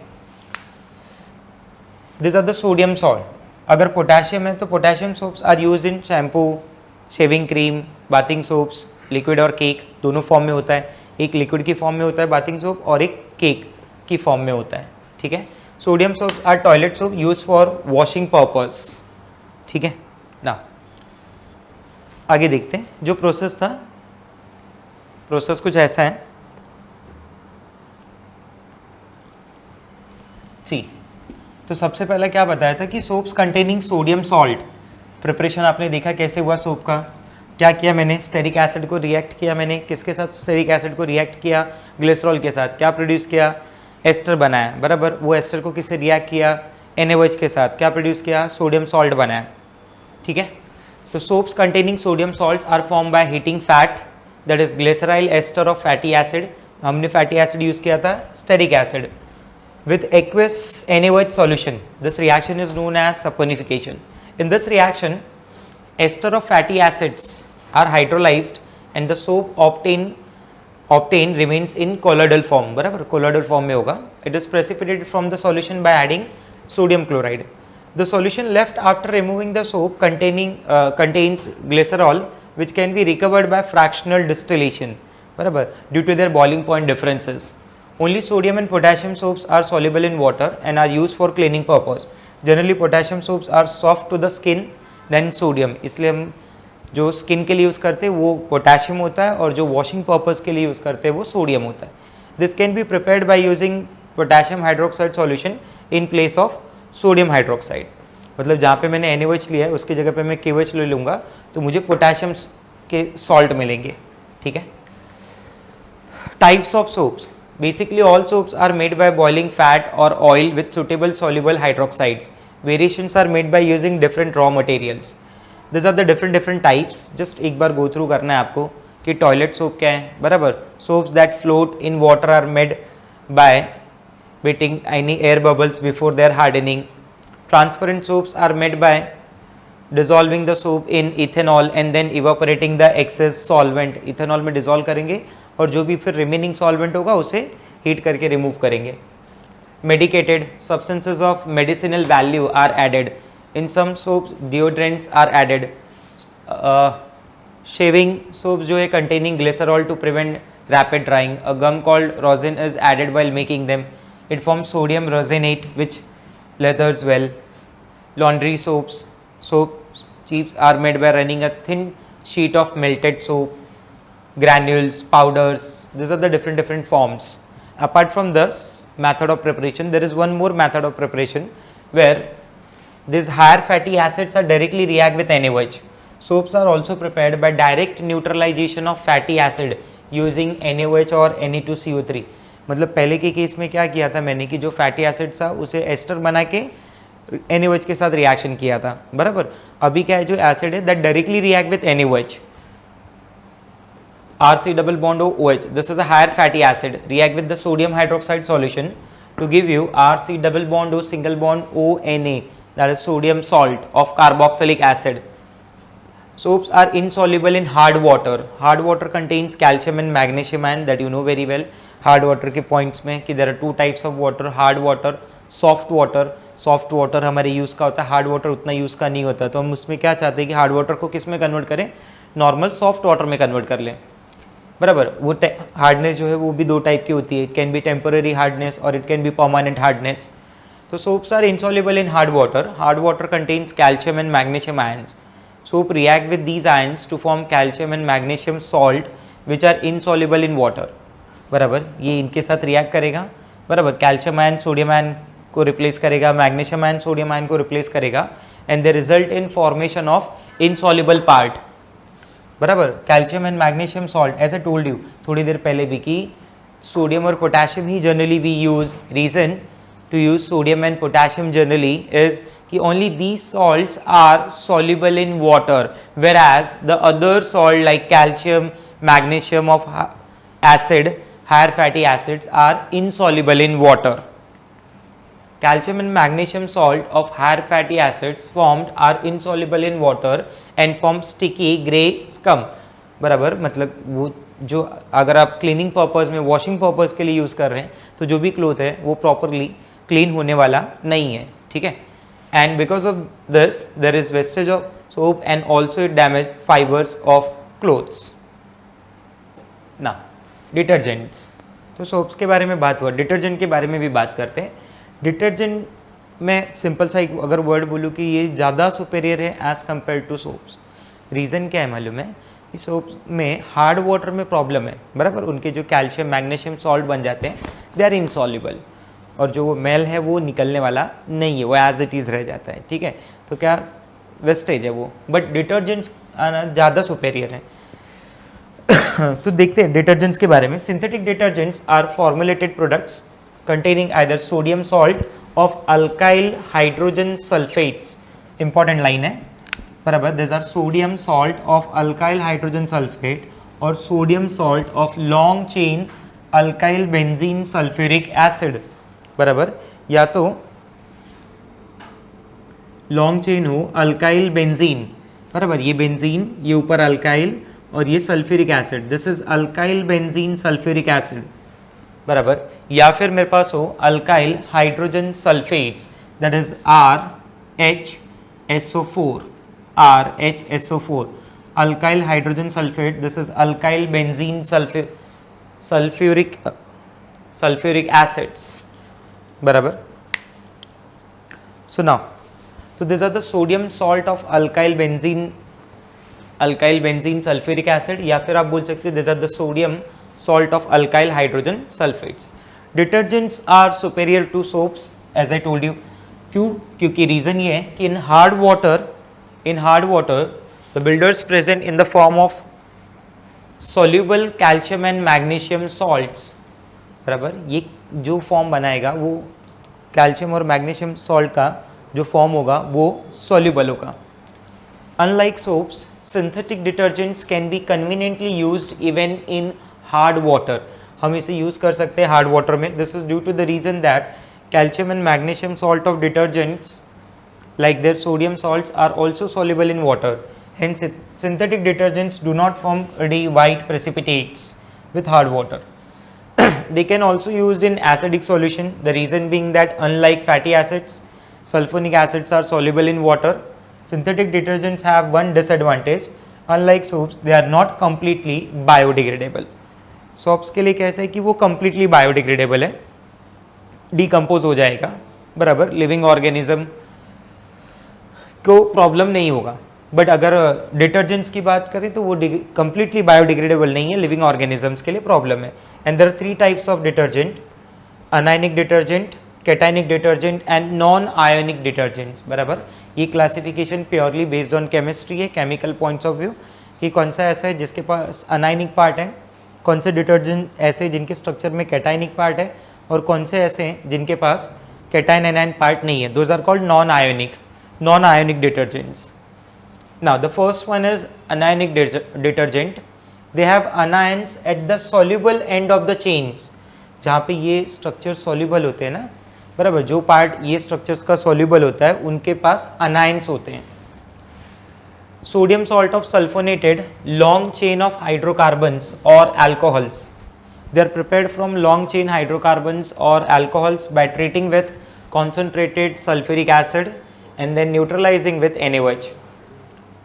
This are the sodium salt. अगर पोटेशियम है तो potassium soaps are used in shampoo, shaving cream, bathing soaps. Liquid और केक दोनों फॉर्म में होता है. एक लिक्विड की फॉर्म में होता है बाथिंग सोप, और एक केक की फॉर्म में होता है. ठीक है. Sodium soaps are toilet soap use for washing purpose. ठीक है ना. आगे देखते हैं. जो प्रोसेस था, प्रोसेस कुछ ऐसा है. सी, तो सबसे पहले क्या बताया था कि soaps containing sodium salt. Preparation आपने देखा कैसे हुआ सोप का. क्या किया मैंने, स्टेरिक एसिड को रिएक्ट किया मैंने. किसके साथ स्टेरिक एसिड को रिएक्ट किया? ग्लिसरॉल के साथ. क्या प्रोड्यूस किया? एस्टर बनाया बराबर. वो एस्टर को किससे रिएक्ट किया? NaOH के साथ. क्या प्रोड्यूस किया? सोडियम सॉल्ट बनाया. ठीक है. तो soaps containing sodium salts are form by heating fat, that is glyceryl ester of fatty acid. हमने फैटी एसिड यूज किया था stearic acid with aqueous NaOH solution. This reaction is known as saponification. In this reaction, ester of fatty acids are hydrolyzed and the soap obtained remains in colloidal form. बराबर, colloidal form में होगा. It is precipitated from the solution by adding sodium chloride. The solution left after removing the soap contains glycerol, which can be recovered by fractional distillation. बराबर, due to their boiling point differences. Only sodium and potassium soaps are soluble in water and are used for cleaning purpose. Generally potassium soaps are soft to the skin than sodium. इसलिए हम जो स्किन के लिए यूज़ करते हैं वो पोटेशियम होता है और जो वॉशिंग पर्पज़ के लिए यूज़ करते हैं वो सोडियम होता है. This can be prepared by using potassium hydroxide solution in place of sodium hydroxide. मतलब जहाँ पे मैंने NaOH लिया है उसकी जगह पे मैं KOH ले लूँगा तो मुझे पोटेशियम के सॉल्ट मिलेंगे. ठीक है. Types of soaps. Basically all soaps are made by boiling fat or oil with suitable soluble hydroxides. Variations are made by using different raw materials. These are the different types. Just एक बार go through करना है आपको कि टॉयलेट सोप क्या है. बराबर. Soaps that float in water are made by beating any air bubbles before their hardening. Transparent soaps are made by dissolving the soap in ethanol and then evaporating the excess solvent. ethanol में dissolve करेंगे और जो भी फिर remaining solvent होगा उसे heat करके remove करेंगे. Medicated substances of medicinal value are added. In some soaps deodorants are added. Shaving soaps जो है containing glycerol to prevent rapid drying. A gum called rosin is added while making them. It forms sodium rosinate which leathers well. Laundry soaps. Soap chips are made by running a thin sheet of melted soap, granules, powders. These are the different forms. Apart from this method of preparation, there is one more method of preparation where these higher fatty acids are directly react with NaOH. Soaps are also prepared by direct neutralization of fatty acid using NaOH or Ne2CO3. मतलब पहले के केस में क्या किया था मैंने कि जो फैटी एसिड था उसे एस्टर बना के NaOH के साथ रिएक्शन किया था. बराबर. अभी क्या है जो एसिड है that directly react with NaOH. RC double bond OH. This is a higher fatty acid. React with the sodium hydroxide solution to give you RC double bond O single bond ONA, that is sodium salt of carboxylic acid. Soaps are insoluble in hard water. Hard water contains calcium and magnesium ion that you know very well. Hard water के points में कि there are two types of water, hard water, soft water. Soft water हमारे यूज़ का होता है, हार्ड वाटर उतना यूज़ का नहीं होता. तो हम उसमें क्या चाहते हैं कि हार्ड वाटर को किस में कन्वर्ट करें, नॉर्मल सॉफ्ट वाटर में कन्वर्ट कर लें. बराबर. वो हार्डनेस जो है वो भी दो टाइप की होती है. It can be temporary hardness और it can be permanent hardness. तो soaps are insoluble in hard water. Hard water contains calcium and magnesium ions. Soap react with these ions to form calcium and magnesium salt which are insoluble in water. बराबर. ये इनके साथ रिएक्ट करेगा. बराबर. कैल्शियम आयन सोडियम आयन को रिप्लेस करेगा, मैग्नीशियम आयन सोडियम आयन को रिप्लेस करेगा and they result in formation of insoluble part. बराबर. Calcium and magnesium salt as I told you थोड़ी देर पहले भी कि सोडियम और पोटेशियम ही generally we use. Reason to use sodium and potassium generally is कि only these salts are soluble in water whereas the other salt like calcium, magnesium of acid, higher fatty acids are insoluble in water. Calcium and magnesium salt of higher fatty acids formed are insoluble in water and form sticky grey scum. बराबर. मतलब वो जो अगर आप क्लीनिंग पर्पस में वॉशिंग पर्पस के लिए यूज़ कर रहे हैं तो जो भी क्लोथ है वो प्रॉपरली क्लीन होने वाला नहीं है. ठीक है. And because of this there is wastage of soap and also it damage fibers of clothes. Now detergents. तो सोप्स के बारे में बात हुआ, डिटर्जेंट के बारे में भी बात करते हैं. डिटर्जेंट में सिंपल सा एक अगर वर्ड बोलूँ कि ये ज़्यादा सुपेरियर है as compare to soaps. Reason क्या है मालूम है? इस सोप्स में हार्ड वाटर में प्रॉब्लम है. बराबर. उनके जो कैल्शियम मैग्नीशियम सॉल्ट बन जाते हैं दे आर इनसॉल्युबल और जो वो मेल है वो निकलने वाला नहीं है, वो एज इट इज़ रह जाता है. ठीक है. तो क्या वेस्टेज है वो. बट डिटर्जेंट्स ज़्यादा सुपेरियर है. तो देखते हैं डिटर्जेंट्स के बारे में. Synthetic detergents are formulated products containing either sodium salt of alkyl hydrogen sulfates. Important line है. बराबर. These are sodium salt of alkyl hydrogen sulfate और sodium salt of long chain alkyl benzene sulfuric acid. बराबर. या तो लॉन्ग चेन हो अल्काइल बेंजीन. बराबर. ये बेंजीन, ये ऊपर अल्काइल और ये sulphuric acid. This is alkyl benzene sulphuric acid. बराबर. या फिर मेरे पास हो alkyl hydrogen sulphates that is RHSO4. RHSO4 alkyl hydrogen sulphate. This is alkyl benzene sulphuric acids. बराबर. So now, so these are the sodium salt of alkyl benzene alkyl benzene sulphuric acid, या फिर आप बोल सकते हैं this are the sodium salt of alkyl hydrogen sulphates. Detergents are superior to soaps as I told you. क्यों? क्योंकि रीजन ये है कि in hard water the builders present in the form of soluble calcium and magnesium salts, बराबर. ये जो फॉर्म बनाएगा वो कैल्शियम और मैग्नीशियम सॉल्ट का जो फॉर्म होगा वो soluble होगा. Unlike soaps, synthetic detergents can be conveniently used even in hard water. हम इसे यूज़ कर सकते हैं हार्ड वाटर में. This is due to the reason that calcium and magnesium salt of detergents like their sodium salts are also soluble in water. Hence, synthetic detergents do not form the white precipitates with hard water. They can also used in acidic solution. The reason being that unlike fatty acids, sulfonic acids are soluble in water. Synthetic detergents have one disadvantage. Unlike soaps, they are not completely biodegradable. Soaps के लिए कैसे है कि वो completely biodegradable है, decompose हो जाएगा, बराबर. लिविंग ऑर्गेनिज्म को प्रॉब्लम नहीं होगा. बट अगर डिटर्जेंट्स की बात करें तो वो कंप्लीटली बायोडिग्रेडेबल नहीं है, लिविंग ऑर्गेनिजम्स के लिए प्रॉब्लम है. And there are 3 types of detergent: anionic detergent, cationic detergent and non ionic detergents, बराबर. ये classification purely based on chemistry है, केमिकल पॉइंट्स ऑफ व्यू, कि कौन सा ऐसा है जिसके पास अनायनिक पार्ट है, कौन से डिटर्जेंट ऐसे जिनके स्ट्रक्चर में कैटायनिक पार्ट है, और कौन से ऐसे हैं जिनके पास कैटायन एनायन पार्ट नहीं है. Those are called non ionic detergents. Now the first one is anionic detergent. They have anions at the soluble end of the chains. जहाँ पे ये स्ट्रक्चर soluble होते हैं ना, बराबर. जो पार्ट ये स्ट्रक्चर्स का soluble होता है उनके पास anions होते हैं. Sodium salt of sulfonated long chain of hydrocarbons or alcohols. They are prepared from long chain hydrocarbons or alcohols by treating with concentrated sulfuric acid and then neutralizing with NaOH.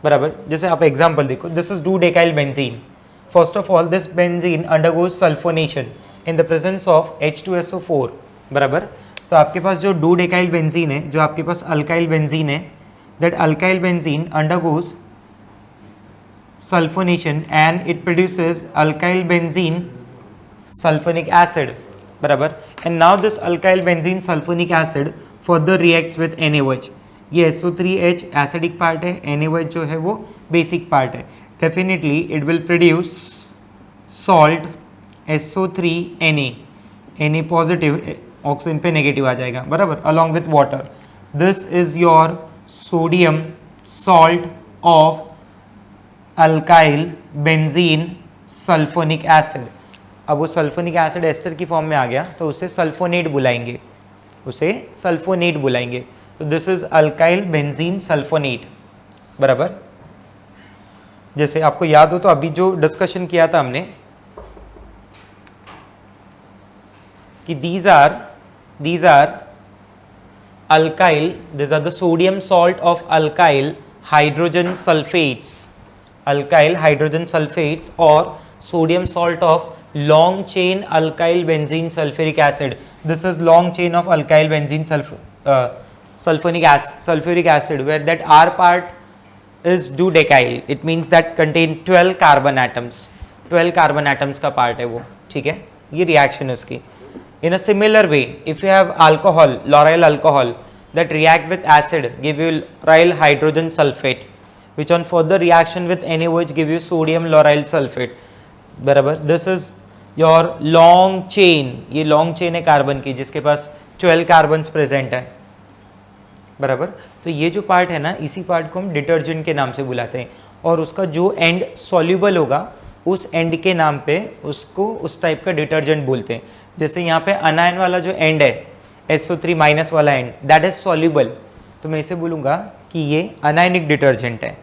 बराबर. जैसे आप एग्जाम्पल देखो, this is 2-decyl benzene. First of all this benzene undergoes sulphonation in the presence of H2SO4, बराबर. तो आपके पास जो 2-decyl बेंजीन है, जो आपके पास अल्काइल बेंजीन है, that alkyl benzene undergoes sulphonation and it produces alkyl benzene sulphonic acid, बराबर. And now this alkyl benzene sulphonic acid further reacts with NaOH. ये SO3H एसिडिक पार्ट है, NaOH जो है वो बेसिक पार्ट है. Definitely it will produce salt SO3Na, Na positive, oxygen पे नेगेटिव आ जाएगा, बराबर, along with water. This is your sodium salt of alkyl benzene sulphonic acid. अब वो सल्फोनिक एसिड एस्टर की फॉर्म में आ गया तो उसे सल्फोनेट बुलाएंगे, तो this is alkyl benzene sulphonate, बराबर. जैसे आपको याद हो तो अभी जो डिस्कशन किया था हमने कि these are alkyl, these are the sodium salt of alkyl hydrogen sulfates or sodium salt of long chain alkyl benzene sulfuric acid. This is long chain of alkyl benzene sulfuric acid where that R part is 2-decyl. It means that contain 12 carbon atoms. 12 carbon atoms का part है वो, ठीक है. ये reaction है उसकी. In a similar way, if you have alcohol, lauryl alcohol that react with acid, give you lauryl hydrogen sulfate, which on further reaction with NaOH give you sodium lauryl sulfate, बराबर. This is your long chain. ये long chain है कार्बन की जिसके पास 12 कार्बन्स प्रेजेंट है, बराबर. तो ये जो पार्ट है ना, इसी पार्ट को हम डिटर्जेंट के नाम से बुलाते हैं, और उसका जो एंड सॉल्यूबल होगा उस एंड के नाम पे उसको उस टाइप का डिटर्जेंट बोलते हैं. जैसे यहाँ पे अनायन वाला जो एंड है, SO3 माइनस वाला एंड, दैट इज सॉल्यूबल, तो मैं इसे बोलूँगा कि ये अनायनिक डिटर्जेंट है.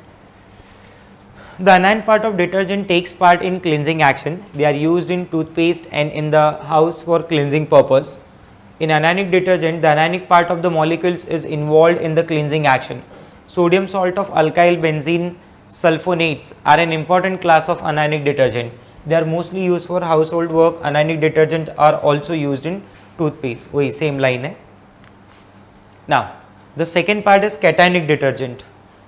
The anion part of detergent takes part in cleansing action. They are used in toothpaste and in the house for cleansing purpose. In anionic detergent, the anionic part of the molecules is involved in the cleansing action. Sodium salt of alkyl benzene sulfonates are an important class of anionic detergent. They are mostly used for household work. Anionic detergent are also used in toothpaste. वही same line है. Now, the second part is cationic detergent.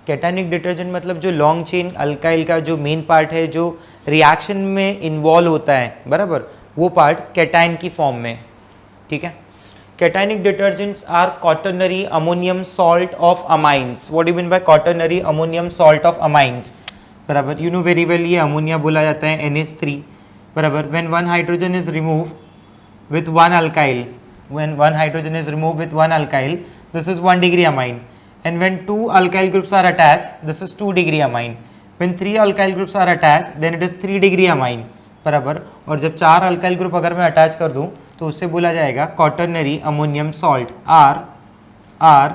Cationic detergent मतलब जो लॉन्ग चेन अल्काइल का जो मेन पार्ट है जो रिएक्शन में इन्वॉल्व होता है, बराबर, वो पार्ट कैटायन की फॉर्म में, ठीक है। Cationic detergents are quaternary ammonium salt of amines. What do you mean by quaternary ammonium salt of amines, बराबर, यू नो वेरी वेल, ये अमोनिया बोला जाता है NH3, बराबर। When one hydrogen is remove with one alkyl, when one hydrogen is removed with one alkyl, this is 1 degree amine, and when two alkyl groups are attached, this is 2 degree amine, when 3 alkyl groups are attached, then it is 3 degree amine, बराबर। और जब 4 alkyl group अगर मैं अटैच कर दूं तो उससे बोला जाएगा quaternary ammonium salt, R R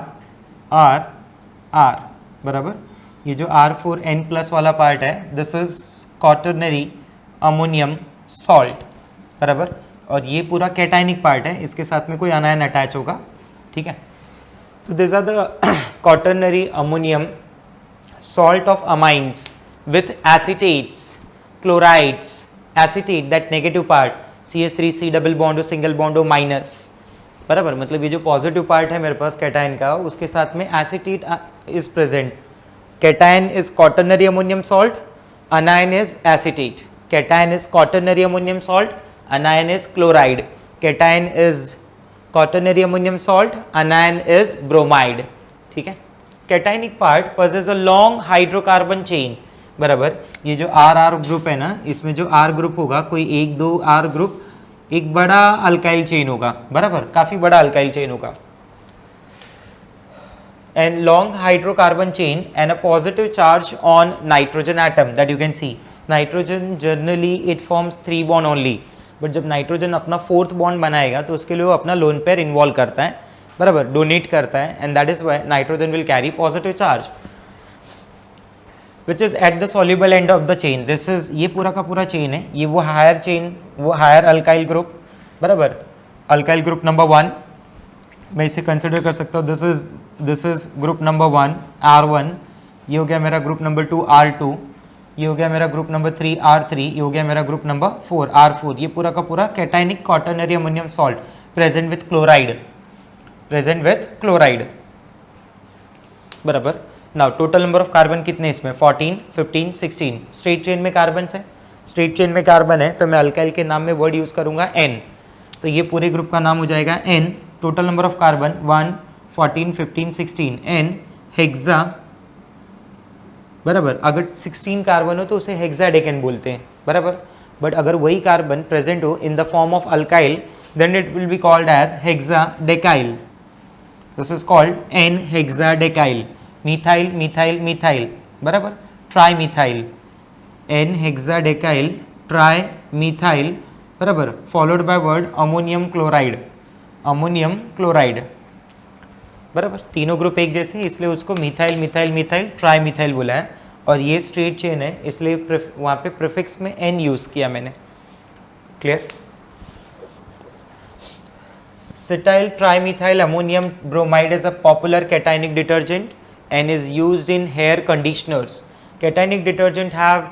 R R, बराबर। ये जो R4N प्लस वाला पार्ट है, this is quaternary ammonium salt, बराबर। और ये पूरा कैटायनिक पार्ट है, इसके साथ में कोई अनायन अटैच होगा, ठीक है। तो this are the quaternary ammonium salt of amines with acetates, chlorides, acetate that negative part CH3C double bond O, single bond O, minus, बराबर। मतलब ये जो पॉजिटिव पार्ट है मेरे पास कैटायन का, उसके साथ में acetate is present. Cation is quaternary ammonium salt, अनायन is acetate. Cation is quaternary ammonium salt, anion is chloride, cation is quaternary ammonium salt, anion is bromide, ठीक है। cationic part possesses a long hydrocarbon chain, बराबर। ये जो RR ग्रुप है ना, इसमें जो R ग्रुप होगा, कोई 1-2 R ग्रुप, एक बड़ा अल्काइल चेन होगा, बराबर, काफी बड़ा अल्काइल चेन होगा, and long hydrocarbon chain and a positive charge on nitrogen atom that you can see. Nitrogen generally it forms 3 bond only, but जब नाइट्रोजन अपना 4th बॉन्ड बनाएगा तो उसके लिए वो अपना लोन पेयर इन्वॉल्व करता है, बराबर, डोनेट करता है, and that is why nitrogen will carry positive charge which is eight the soluble end of the chain. This is, ये पूरा का पूरा चेन है, ये वो हायर चेन, वो हायर अल्काइल ग्रुप, बराबर। अल्काइल ग्रुप नंबर 1 मैं इसे कंसिडर कर सकता हूँ, this is group number 1 R1, ये हो गया मेरा ग्रुप नंबर 2 R2, ये हो गया मेरा ग्रुप नंबर 3 R3, ये हो गया मेरा ग्रुप नंबर 4 R4। ये पूरा का पूरा cationic quaternary ammonium salt present with chloride, present with chloride, बराबर। Now total number of carbon कितने इसमें, 14, 15, 16। स्ट्रेट चेन में कार्बन है, स्ट्रेट चेन में कार्बन है, तो मैं अल्काइल के नाम में वर्ड यूज करूंगा N, तो ये पूरे ग्रुप का नाम हो जाएगा N। Total number of carbon 1, 14, 15, 16, N hexa, बराबर। अगर 16 कार्बन हो तो उसे हेक्साडेकेन बोलते हैं, बराबर। बट अगर वही कार्बन प्रेजेंट हो in the form of alkyl, then it will be called as hexadecyl. This is called N hexadecyl. Methyl, methyl, methyl, बराबर, tri methyl, N hexadecyl tri methyl, बराबर, followed by word ammonium chloride, ammonium chloride, बराबर। तीनों ग्रुप एक जैसे, इसलिए उसको methyl, methyl, methyl, tri methyl बोला है। और ये स्ट्रेट चेन है, इसलिए वहाँ पे प्रीफिक्स में N यूज़ किया मैंने, clear. Cetyl trimethyl ammonium bromide is a popular cationic detergent and is used in hair conditioners. Cationic detergent have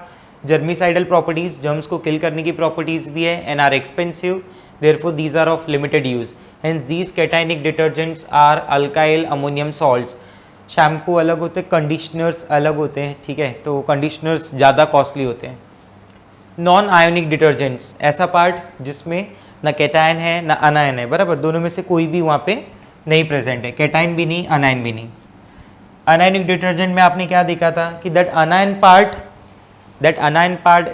germicidal properties, germs को kill करने की properties भी है, and are expensive. Therefore, these are of limited use. Hence, these cationic detergents are alkyl ammonium salts. Shampoo अलग होते हैं, कंडीशनर्स अलग होते हैं, ठीक है, तो कंडीशनर्स ज़्यादा कॉस्टली होते हैं। नॉन आयोनिक डिटर्जेंट्स, ऐसा पार्ट जिसमें ना कैटायन है ना अनायन है, बराबर, दोनों में से कोई भी वहाँ पे नहीं प्रेजेंट है, कैटायन भी नहीं, अनायन भी नहीं। अनायनिक डिटर्जेंट में आपने क्या देखा था कि दैट अनायन पार्ट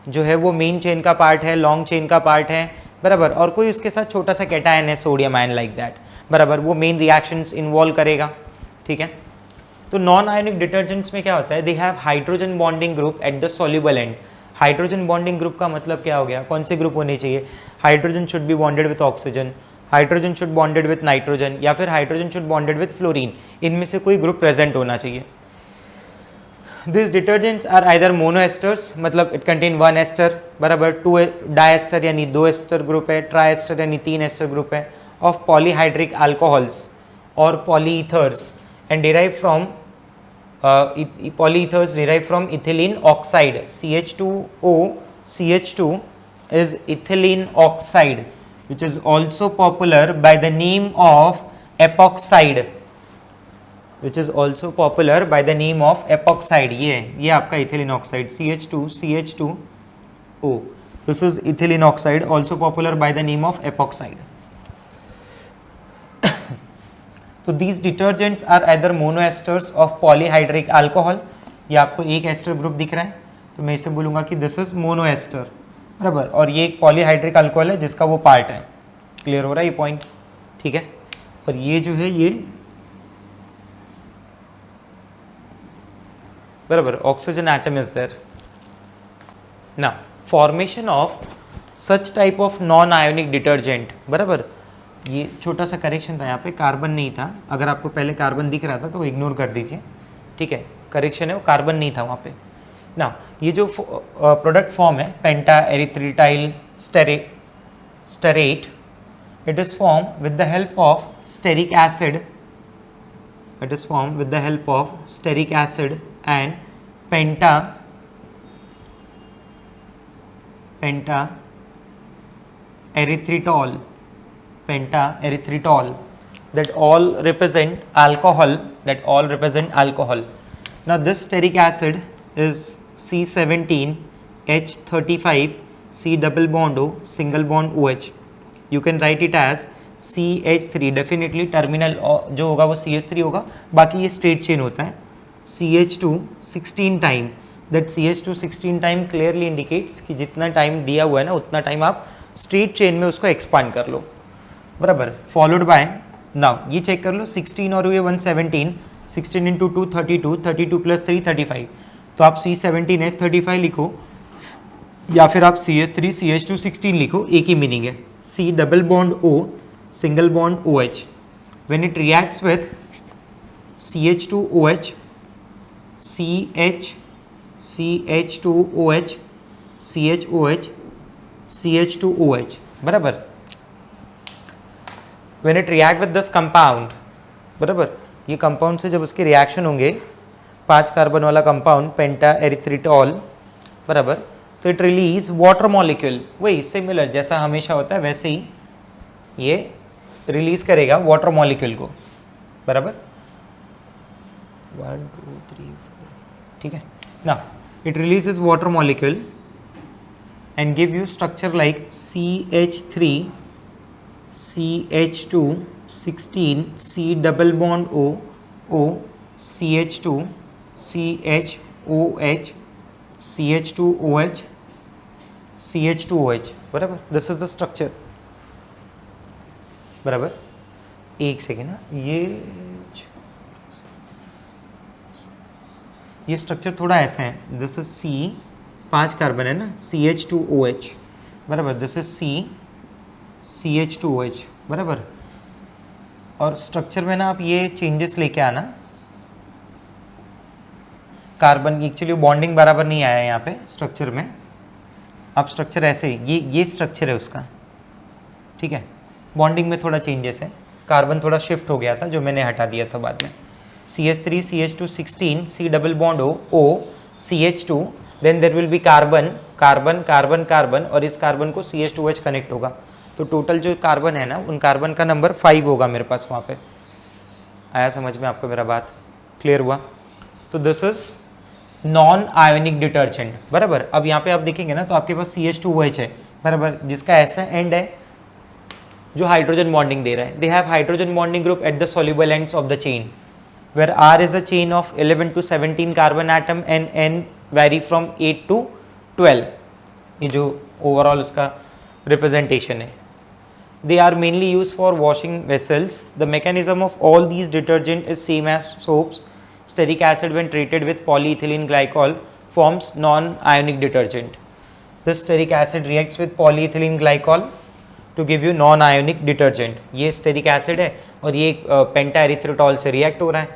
जो है वो मेन चेन का पार्ट है, लॉन्ग चेन का पार्ट है, बराबर, और कोई उसके साथ छोटा सा कैटायन है, सोडियम आयन लाइक दैट, बराबर, वो मेन रिएक्शंस इन्वॉल्व करेगा, ठीक है। तो नॉन आयोनिक डिटर्जेंट्स में क्या होता है, they have hydrogen bonding group at the soluble and. Hydrogen bonding group का मतलब क्या हो गया, कौन से ग्रुप होने चाहिए, hydrogen should be bonded with oxygen, hydrogen should bonded with nitrogen, या फिर hydrogen should bonded with fluorine, इनमें से कोई ग्रुप प्रेजेंट होना चाहिए। दिस डिटर्जेंट्स आर आइदर मोनोएस्टर्स, मतलब इट कंटेन 1 एस्टर, बराबर, 2 डाएस्टर यानी 2 एस्टर ग्रुप है, ट्राएस्टर यानी 3 एस्टर ग्रुप है, ऑफ पॉलीहाइड्रिक अल्कोहल्स और polyethers, and derive from polyethers derived from ethylene oxide, CH2O, CH2 is ethylene oxide, which is also popular by the name of epoxide. which is also popular by the name of epoxide. ये आपका ethylene oxide CH2CH2O. This is ethylene oxide, also popular by the name of epoxide. तो these detergents are either monoesters of polyhydric alcohol. ये आपको एक एस्टर ग्रुप दिख रहा है, तो मैं इसे बोलूँगा कि दिस इज मोनोएस्टर, बराबर, और ये एक पॉलीहाइड्रिक अल्कोहल है जिसका वो पार्ट है. क्लियर हो रहा है ये पॉइंट? ठीक है. और ये जो है ये बराबर oxygen atom is there. Now formation of such type of non ionic detergent, बराबर. ये छोटा सा करेक्शन था, यहाँ पे कार्बन नहीं था. अगर आपको पहले कार्बन दिख रहा था तो इग्नोर कर दीजिए, ठीक है. करेक्शन है, वो कार्बन नहीं था वहाँ पे. ना ये जो प्रोडक्ट फॉर्म है पेंटा एरिथ्रिटाइल stearate, it is formed with the help of steric acid. It is formed with the help of steric acid and penta erythritol that all represent alcohol. Now this steric acid is C17H35 C double bond O single bond OH. You can write it as CH3. Definitely terminal जो होगा वो CH3 होगा, बाकी ये स्ट्रेट चेन होता है. CH2 16 time, that CH2 16 time clearly indicates कि जितना टाइम दिया हुआ है ना उतना टाइम आप स्ट्रेट चेन में उसको एक्सपांड कर लो, बराबर. फॉलोड बाय, नाउ ये चेक कर लो 16 और ये 117, 16 इंटू 2 32, 32 प्लस 3 35. तो आप C17H35 लिखो या फिर आप CH3 CH2 16 लिखो, एक ही मीनिंग है. C double bond O single bond OH. When it reacts with CH2OH, CH2OH, CHOH, CH2OH, बराबर. When it react with this compound, बराबर, ये कंपाउंड से जब उसके रिएक्शन होंगे 5 कार्बन वाला कंपाउंड पेंटा एरिथ्रिटॉल, बराबर, तो इट रिलीज वाटर मॉलिक्यूल. वही सिमिलर जैसा हमेशा होता है वैसे ही ये रिलीज करेगा वाटर मॉलिक्यूल को, बराबर. 1 2 3 4, ठीक है ना. It releases water molecule and give you structure like CH3 CH2 16 C double bond O CH2 CHOH CH2OH CH2OH, बराबर. दिस इज द स्ट्रक्चर, बराबर. एक सेकेंड ना, ये स्ट्रक्चर थोड़ा ऐसा है. दिस इज C 5 कार्बन है ना, CH2OH, बराबर. दिस इज CH2OH, बराबर. और स्ट्रक्चर में ना आप ये चेंजेस लेके आना. कार्बन एक्चुअली बॉन्डिंग बराबर नहीं आया है यहाँ पे स्ट्रक्चर में. आप स्ट्रक्चर ऐसे ही, ये स्ट्रक्चर है उसका, ठीक है. बॉन्डिंग में थोड़ा चेंजेस है, कार्बन थोड़ा शिफ्ट हो गया था जो मैंने हटा दिया था बाद में. CH3 CH2 16 C double bond O CH2, then there will be carbon carbon carbon carbon, और इस कार्बन को CH2OH कनेक्ट होगा. तो टोटल जो कार्बन है ना उन कार्बन का नंबर 5 होगा मेरे पास वहाँ पे. आया समझ में आपको मेरा बात? क्लियर हुआ? तो this is non ionic detergent, बराबर. अब यहाँ पे आप देखेंगे ना तो आपके पास CH2OH है, बराबर, जिसका ऐसा एंड है जो हाइड्रोजन बॉन्डिंग दे रहा है. They have hydrogen bonding group at the soluble ends of the chain, where R is a chain of 11 to 17 carbon atom and N vary from 8 to 12. ये जो ओवरऑल उसका रिप्रेजेंटेशन है. They are mainly used for washing vessels. The mechanism of all these detergent is same as soaps. Steric acid when treated with polyethylene glycol forms non-ionic detergent. This steric acid reacts with polyethylene glycol to give you non-ionic detergent. ये steric acid है और ये penta-erythritol से react हो रहा है.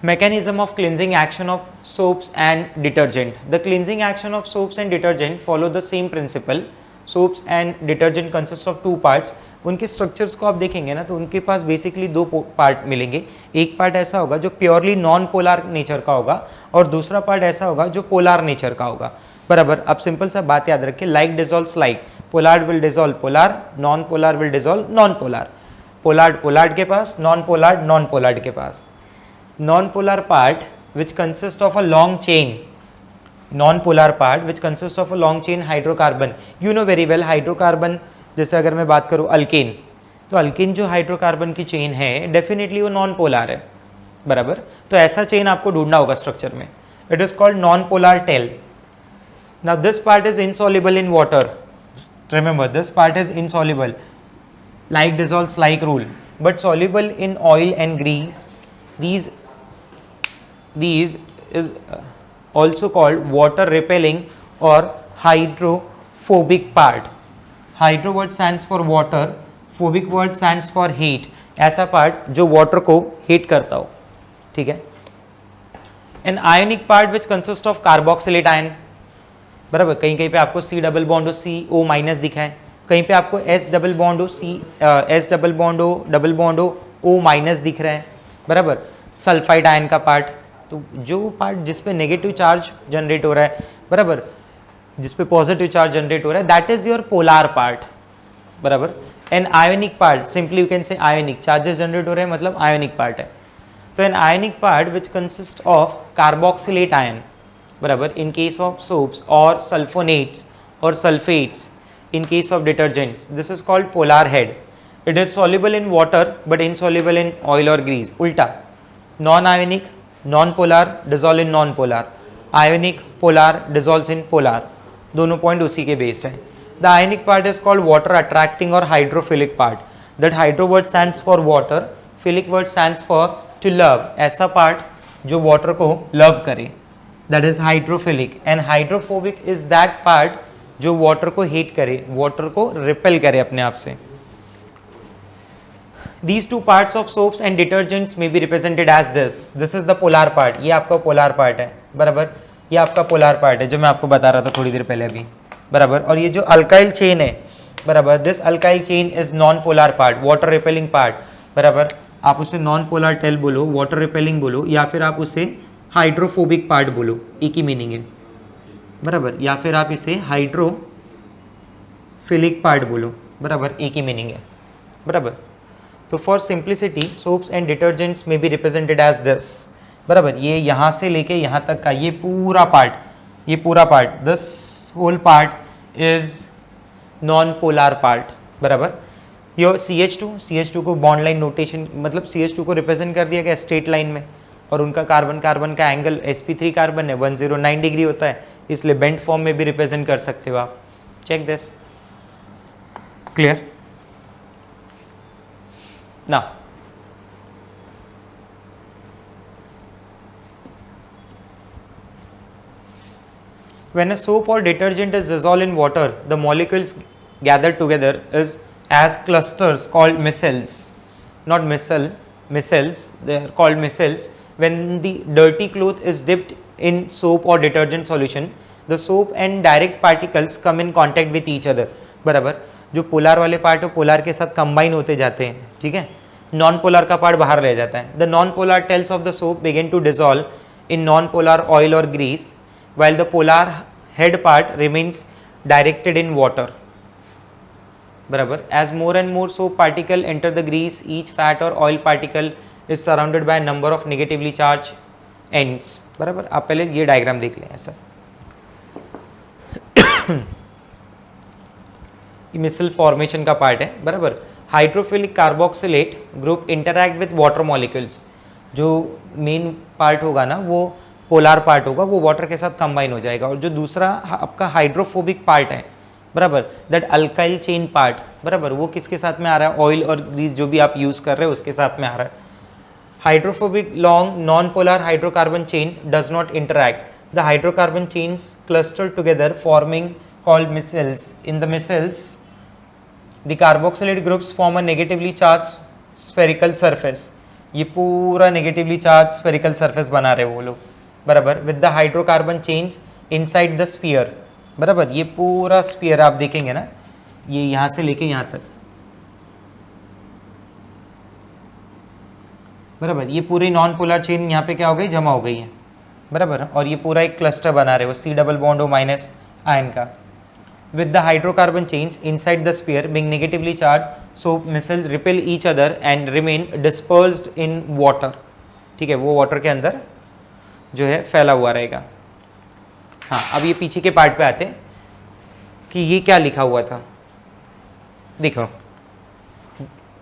Mechanism of cleansing action of soaps and detergent. The cleansing action of soaps and detergent follow the same principle. Soaps and detergent consist of 2 parts. उनके स्ट्रक्चर्स को आप देखेंगे ना तो उनके पास बेसिकली 2 पार्ट मिलेंगे. एक पार्ट ऐसा होगा जो प्योरली नॉन पोलार नेचर का होगा और दूसरा पार्ट ऐसा होगा जो पोलार नेचर का होगा, बराबर. आप सिंपल सा बात याद रखिए, like dissolves like, polar will dissolve polar, non polar will dissolve non polar. Polar के पास, नॉन पोलार्ड के पास. Non polar part which consist of a long chain, non-polar part which consists of a long chain hydrocarbon. You know very well hydrocarbon, जैसे अगर मैं बात करूँ अल्केन, तो अल्केन जो हाइड्रोकार्बन की चेन है डेफिनेटली वो नॉन पोलर है, बराबर. तो ऐसा चेन आपको ढूंढना होगा स्ट्रक्चर में. It is called non polar tail. Now this part is insoluble in water. Remember this part is insoluble, like dissolves like rule, but soluble in oil and grease. These is also called water repelling or hydrophobic part. Hydro word stands for water, phobic word stands for heat. ऐसा पार्ट जो वाटर को हीट करता हो, ठीक है. An ionic part which consist of carboxylate ion, बराबर. कहीं कहीं पे आपको C डबल बॉन्ड हो CO माइनस दिखा है, कहीं पे आपको S डबल बॉन्ड हो S डबल बॉन्ड हो डबल बॉन्ड हो O माइनस दिख रहा है, बराबर. सल्फाइड आयन का पार्ट, तो जो पार्ट जिसपे नेगेटिव चार्ज जनरेट हो रहा है, बराबर, जिसपे पॉजिटिव चार्ज जनरेट हो रहा है, that is your polar part, बराबर. N ionic part, simply you can say ionic, charges generate हो रहे हैं मतलब आयोनिक पार्ट है. तो N ionic part which consist of carboxylate ion, बराबर, इन केस ऑफ सोप्स और सल्फोनेट्स और sulphates, in case of detergents, this is called polar head. It is soluble in water but insoluble in oil or grease. उल्टा, non ionic, non polar dissolve in non polar, ionic polar dissolves in polar. दोनों पॉइंट उसी के बेस्ड हैं. The ionic part is called water attracting or hydrophilic part. That hydro word stands for water, philic word stands for to love. ऐसा पार्ट जो वाटर को लव करे, that is hydrophilic. And hydrophobic is that part जो वाटर को हीट करे, वाटर को रिपेल करे अपने आप से. These two parts of soaps and detergents may be represented as this. This is the polar part. ये आपका पोलर पार्ट है, बराबर. ये आपका पोलर पार्ट है जो मैं आपको बता रहा था थोड़ी देर पहले अभी, बराबर. और ये जो अल्काइल चेन है, बराबर, this alkyl chain is non polar part, water repelling part, बराबर. आप उसे नॉन पोलर टेल बोलो, वाटर रिपेलिंग बोलो, या फिर आप उसे हाइड्रोफोबिक पार्ट बोलो, एक ही मीनिंग है, बराबर. या फिर आप इसे हाइड्रोफिलिक पार्ट बोलो, बराबर, एक ही मीनिंग है, बराबर. तो for simplicity soaps and detergents में बी रिप्रेजेंटेड एज दिस, बराबर. ये यहाँ से लेके यहाँ तक का ये पूरा part, this whole part is non polar part, बराबर. योर CH2 को बॉन्ड लाइन नोटेशन, मतलब CH2 को रिप्रेजेंट कर दिया गया स्ट्रेट लाइन में, और उनका कार्बन का एंगल sp3 कार्बन है 109 डिग्री होता है, इसलिए बेंट फॉर्म में भी रिप्रेजेंट कर सकते हो आप. Check this. Clear? Now when a soap or detergent is dissolved in water, the molecules gathered together is as clusters called micelles, not micelles, they are called micelles. When the dirty cloth is dipped in soap or detergent solution, the soap and direct particles come in contact with each other, बराबर. जो पोलर वाले पार्ट है पोलर के साथ कंबाइन होते जाते हैं, ठीक है. नॉन पोलर का पार्ट बाहर रह जाता है. The non polar tails of the soap begin to dissolve in non polar oil और grease, while the polar head part remains directed in water, बराबर. As more and more soap particle enter the grease, each fat or oil particle is surrounded by a number of negatively charged ends, बराबर. आप पहले ये डायग्राम देख लें ऐसा. मिसल फॉर्मेशन का पार्ट है, बराबर. Hydrophilic carboxylate group interact with water molecules. जो मेन पार्ट होगा ना वो पोलर पार्ट होगा, वो वाटर के साथ कंबाइन हो जाएगा. और जो दूसरा आपका हाइड्रोफोबिक पार्ट है, बराबर, दैट अल्काइल चेन पार्ट, बराबर, वो किसके साथ में आ रहा है? ऑयल और ग्रीस जो भी आप यूज़ कर रहे हो उसके साथ में आ रहा है. Hydrophobic long non polar hydrocarbon chain does not interact. The hydrocarbon chains cluster together forming called micelles. In the micelles the carboxylate groups form a negatively charge spherical surface. ये पूरा नेगेटिवली चार्ज स्फेरिकल सरफेस बना रहे वो लोग, बराबर. With the hydrocarbon chains inside the sphere, बराबर. ये पूरा स्फीयर आप देखेंगे ना, ये यहाँ से लेके यहाँ तक, बराबर. ये पूरी नॉन पोलर चेन यहाँ पे क्या हो गई? जमा हो गई है, बराबर. और ये पूरा एक क्लस्टर बना रहे हो C double bond O minus ion का. with the hydrocarbon chains inside the sphere being negatively charged, soap missiles repel each other and remain dispersed in water. ठीक है, वो वाटर के अंदर जो है फैला हुआ रहेगा. हाँ, अब ये पीछे के पार्ट पे आते हैं कि ये क्या लिखा हुआ था. देखो,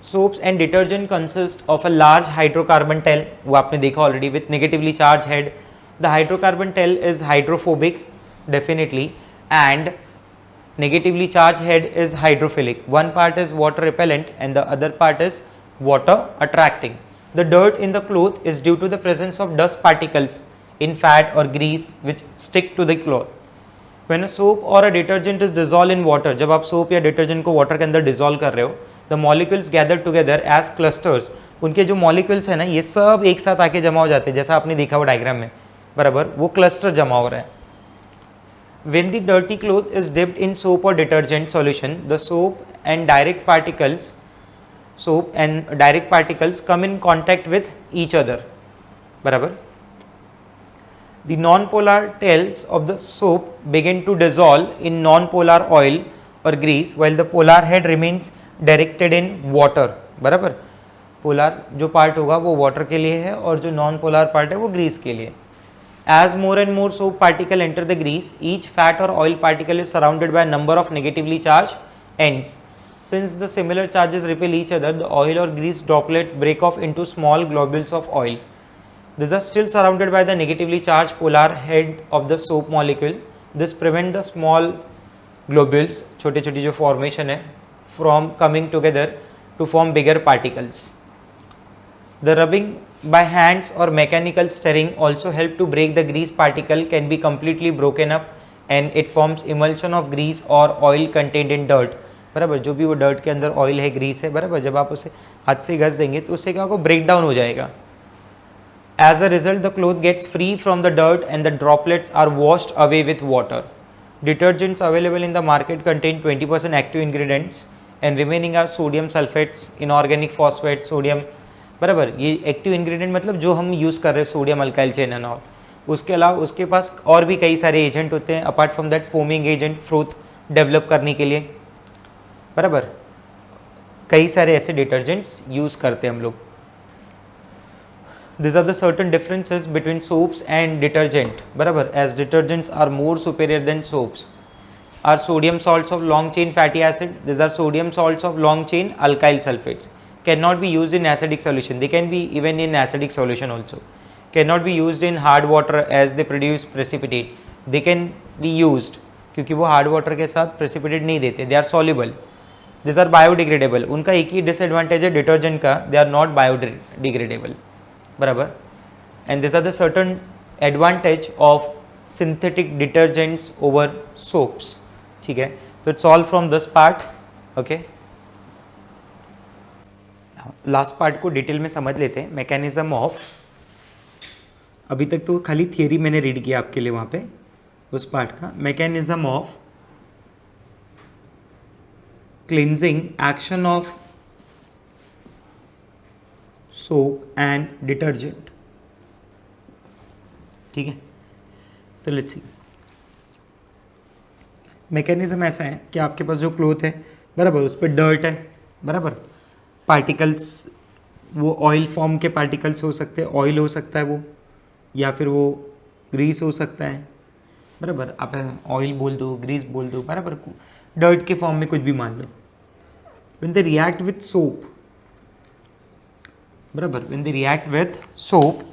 soaps and detergent consist of a large hydrocarbon tail, वो आपने देखा already, with negatively charged head. The hydrocarbon tail is hydrophobic definitely and negatively charged head is hydrophilic. One part is water repellent and the other part is water attracting. The dirt in the cloth is due to the presence of dust particles in fat or grease which stick to the cloth. When a soap or a detergent is dissolved in water, जब आप सोप या डिटर्जेंट को वाटर के अंदर डिजोल्व कर रहे हो, the molecules gather together as clusters. उनके जो मॉलिक्यूल्स है ना, ये सब एक साथ आके जमा हो जाते हैं, जैसा आपने देखा हुआ डायग्राम में, बराबर, वो क्लस्टर जमा हो रहा है. When the dirty cloth is dipped in soap or detergent solution, the soap and direct particles come in contact with each other. बराबर. The non-polar tails of the soap begin to dissolve in non-polar oil or grease, while the polar head remains directed in water. बराबर. पोलर जो पार्ट होगा वो वाटर के लिए है और जो नॉन पोलर पार्ट है वो ग्रीस के लिए. As more and more soap particle enter the grease, each fat or oil particle is surrounded by a number of negatively charged ends. Since the similar charges repel each other, the oil or grease droplet break off into small globules of oil. These are still surrounded by the negatively charged polar head of the soap molecule. This prevents the small globules, छोटे छोटे जो formation है, from coming together to form bigger particles. The rubbing by hands or mechanical stirring also help to break the grease particle can be completely broken up and it forms emulsion of grease or oil contained in dirt. बराबर, जो भी वो dirt के अंदर oil है, grease है, बराबर, जब आप उसे हाथ से घस देंगे तो उससे क्या होगा, break down हो जाएगा. As a result, the cloth gets free from the dirt and the droplets are washed away with water. Detergents available in the market contain 20% active ingredients and remaining are sodium sulfates, inorganic phosphates, sodium, बराबर. ये एक्टिव इंग्रेडिएंट मतलब जो हम यूज़ कर रहे हैं, sodium alkyl chain and all. उसके अलावा उसके पास और भी कई सारे एजेंट होते हैं apart from that, foaming agent fruit develop करने के लिए, बराबर. कई सारे ऐसे डिटर्जेंट्स यूज़ करते हैं हम लोग. These are the certain differences between soaps and detergent, बराबर. As detergents are more superior than soaps. Are sodium salts of long chain fatty acid. These are sodium salts of long chain alkyl sulfates. Cannot be used in acidic solution. They can be even in acidic solution also. Cannot be used in hard water as they produce precipitate. They can be used क्योंकि वो hard water के साथ precipitate नहीं देते. They are soluble. These are biodegradable. उनका एक ही disadvantage है detergent का, they are not biodegradable. बराबर. And these are the certain advantage of synthetic detergents over soaps. ठीक है, तो it's all from this part. Okay. Last part को डिटेल में समझ लेते हैं. मैकेनिज्म ऑफ, अभी तक तो खाली थियरी मैंने रीड किया आपके लिए वहाँ पे उस पार्ट का. Mechanism of cleansing action of soap and detergent. ठीक है, तो लेट्स सी. मैकेनिज्म ऐसा है कि आपके पास जो क्लोथ है, बराबर, उस पर डर्ट है, बराबर, पार्टिकल्स, वो ऑयल फॉर्म के पार्टिकल्स हो सकते हैं, ऑयल हो सकता है वो, या फिर वो ग्रीस हो सकता है, बराबर. आप ऑयल बोल दो, ग्रीस बोल दो, बराबर, डर्ट के फॉर्म में कुछ भी मान लो. When they react with soap, बराबर, when they react with soap,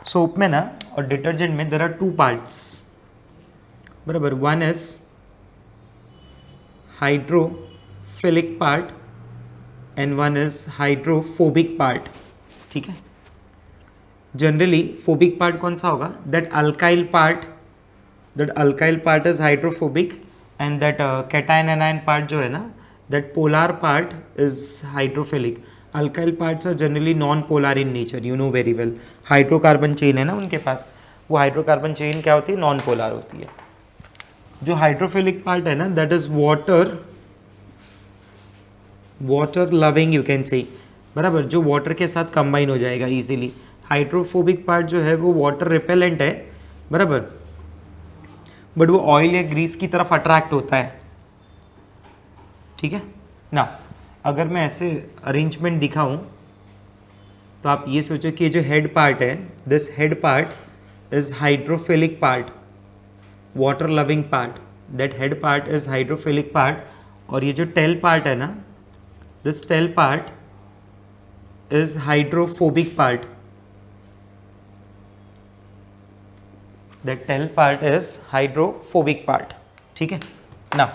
soap में ना और डिटर्जेंट में देयर आर टू पार्ट्स, बराबर. One is hydrophilic part and one is hydrophobic part. ठीक है. जनरली फोबिक पार्ट कौन सा होगा, that alkyl part is hydrophobic and that cation anion part जो है ना, that polar part is hydrophilic. Alkyl parts are generally non polar in nature, you know very well. Hydrocarbon chain है ना उनके पास, वो हाइड्रोकार्बन चेन क्या होती है, नॉन पोलर होती है. जो हाइड्रोफिलिक पार्ट है ना, that is water loving, you can से, बराबर, जो वाटर के साथ कंबाइन हो जाएगा इजीली. हाइड्रोफोबिक पार्ट जो है वो वाटर रिपेलेंट है, बराबर, बट वो ऑयल या ग्रीस की तरफ अट्रैक्ट होता है, ठीक है ना। अगर मैं ऐसे अरेंजमेंट दिखाऊं तो आप ये सोचो कि ये जो हेड पार्ट है, this head part is hydrophilic part, water loving part, that head part is hydrophilic part, और ये जो टेल पार्ट है ना, this tail part is hydrophobic part, that tail part is hydrophobic part, ठीक है ना।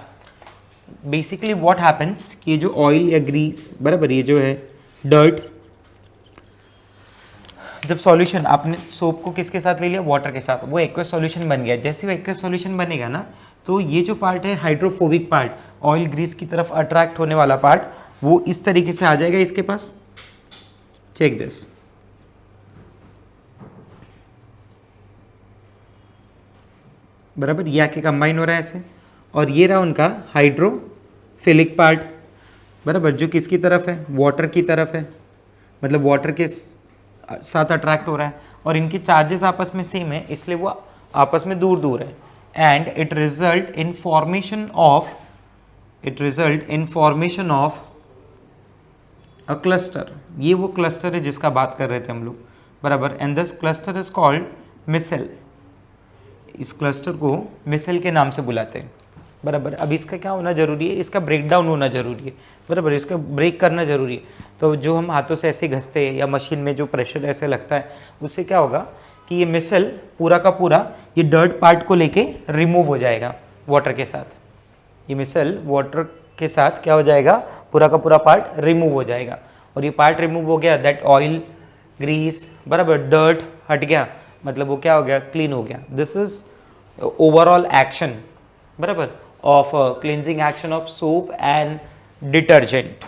बेसिकली व्हाट हैपेंस कि ये जो ऑयल या ग्रीस, बराबर, ये जो है डर्ट, जब सॉल्यूशन आपने सोप को किसके साथ ले लिया, वाटर के साथ, वो एक्वस सॉल्यूशन बन गया। जैसे वो एक्वस सॉल्यूशन बनेगा ना, तो ये जो पार्ट है हाइड्रोफोबिक पार्ट, ऑयल ग्रीस की तरफ अट्रैक्ट होने वाला पार्ट, वो इस तरीके से आ जाएगा इसके पास। चेक दिस, बराबर, ये आके कंबाइन हो रहा है ऐसे, और ये रहा उनका हाइड्रोफिलिक पार्ट, बराबर, जो किसकी तरफ है, वाटर की तरफ है, मतलब वाटर के साथ अट्रैक्ट हो रहा है, और इनके चार्जेस आपस में सेम है, इसलिए वो आपस में दूर दूर है, and it result in formation of a cluster. ये वो क्लस्टर है जिसका बात कर रहे थे हम लोग, बराबर, and this cluster is called micelle. इस क्लस्टर को मिसेल के नाम से बुलाते हैं, बराबर। अब इसका क्या होना जरूरी है, इसका ब्रेक डाउन होना जरूरी है, बराबर, इसका ब्रेक करना जरूरी है। तो जो हम हाथों से ऐसे घसते हैं या मशीन में जो प्रेशर ऐसे लगता है, उससे क्या होगा कि ये मिसेल पूरा का पूरा ये डर्ट पार्ट को लेके रिमूव हो जाएगा वाटर के साथ। ये मिसेल वाटर के साथ क्या हो जाएगा, पूरा का पूरा पार्ट रिमूव हो जाएगा, और ये पार्ट रिमूव हो गया, दैट ऑयल ग्रीस, बराबर, डर्ट हट गया, मतलब वो क्या हो गया, क्लीन हो गया। दिस इज ओवरऑल एक्शन, बराबर, of cleansing action of soap and detergent.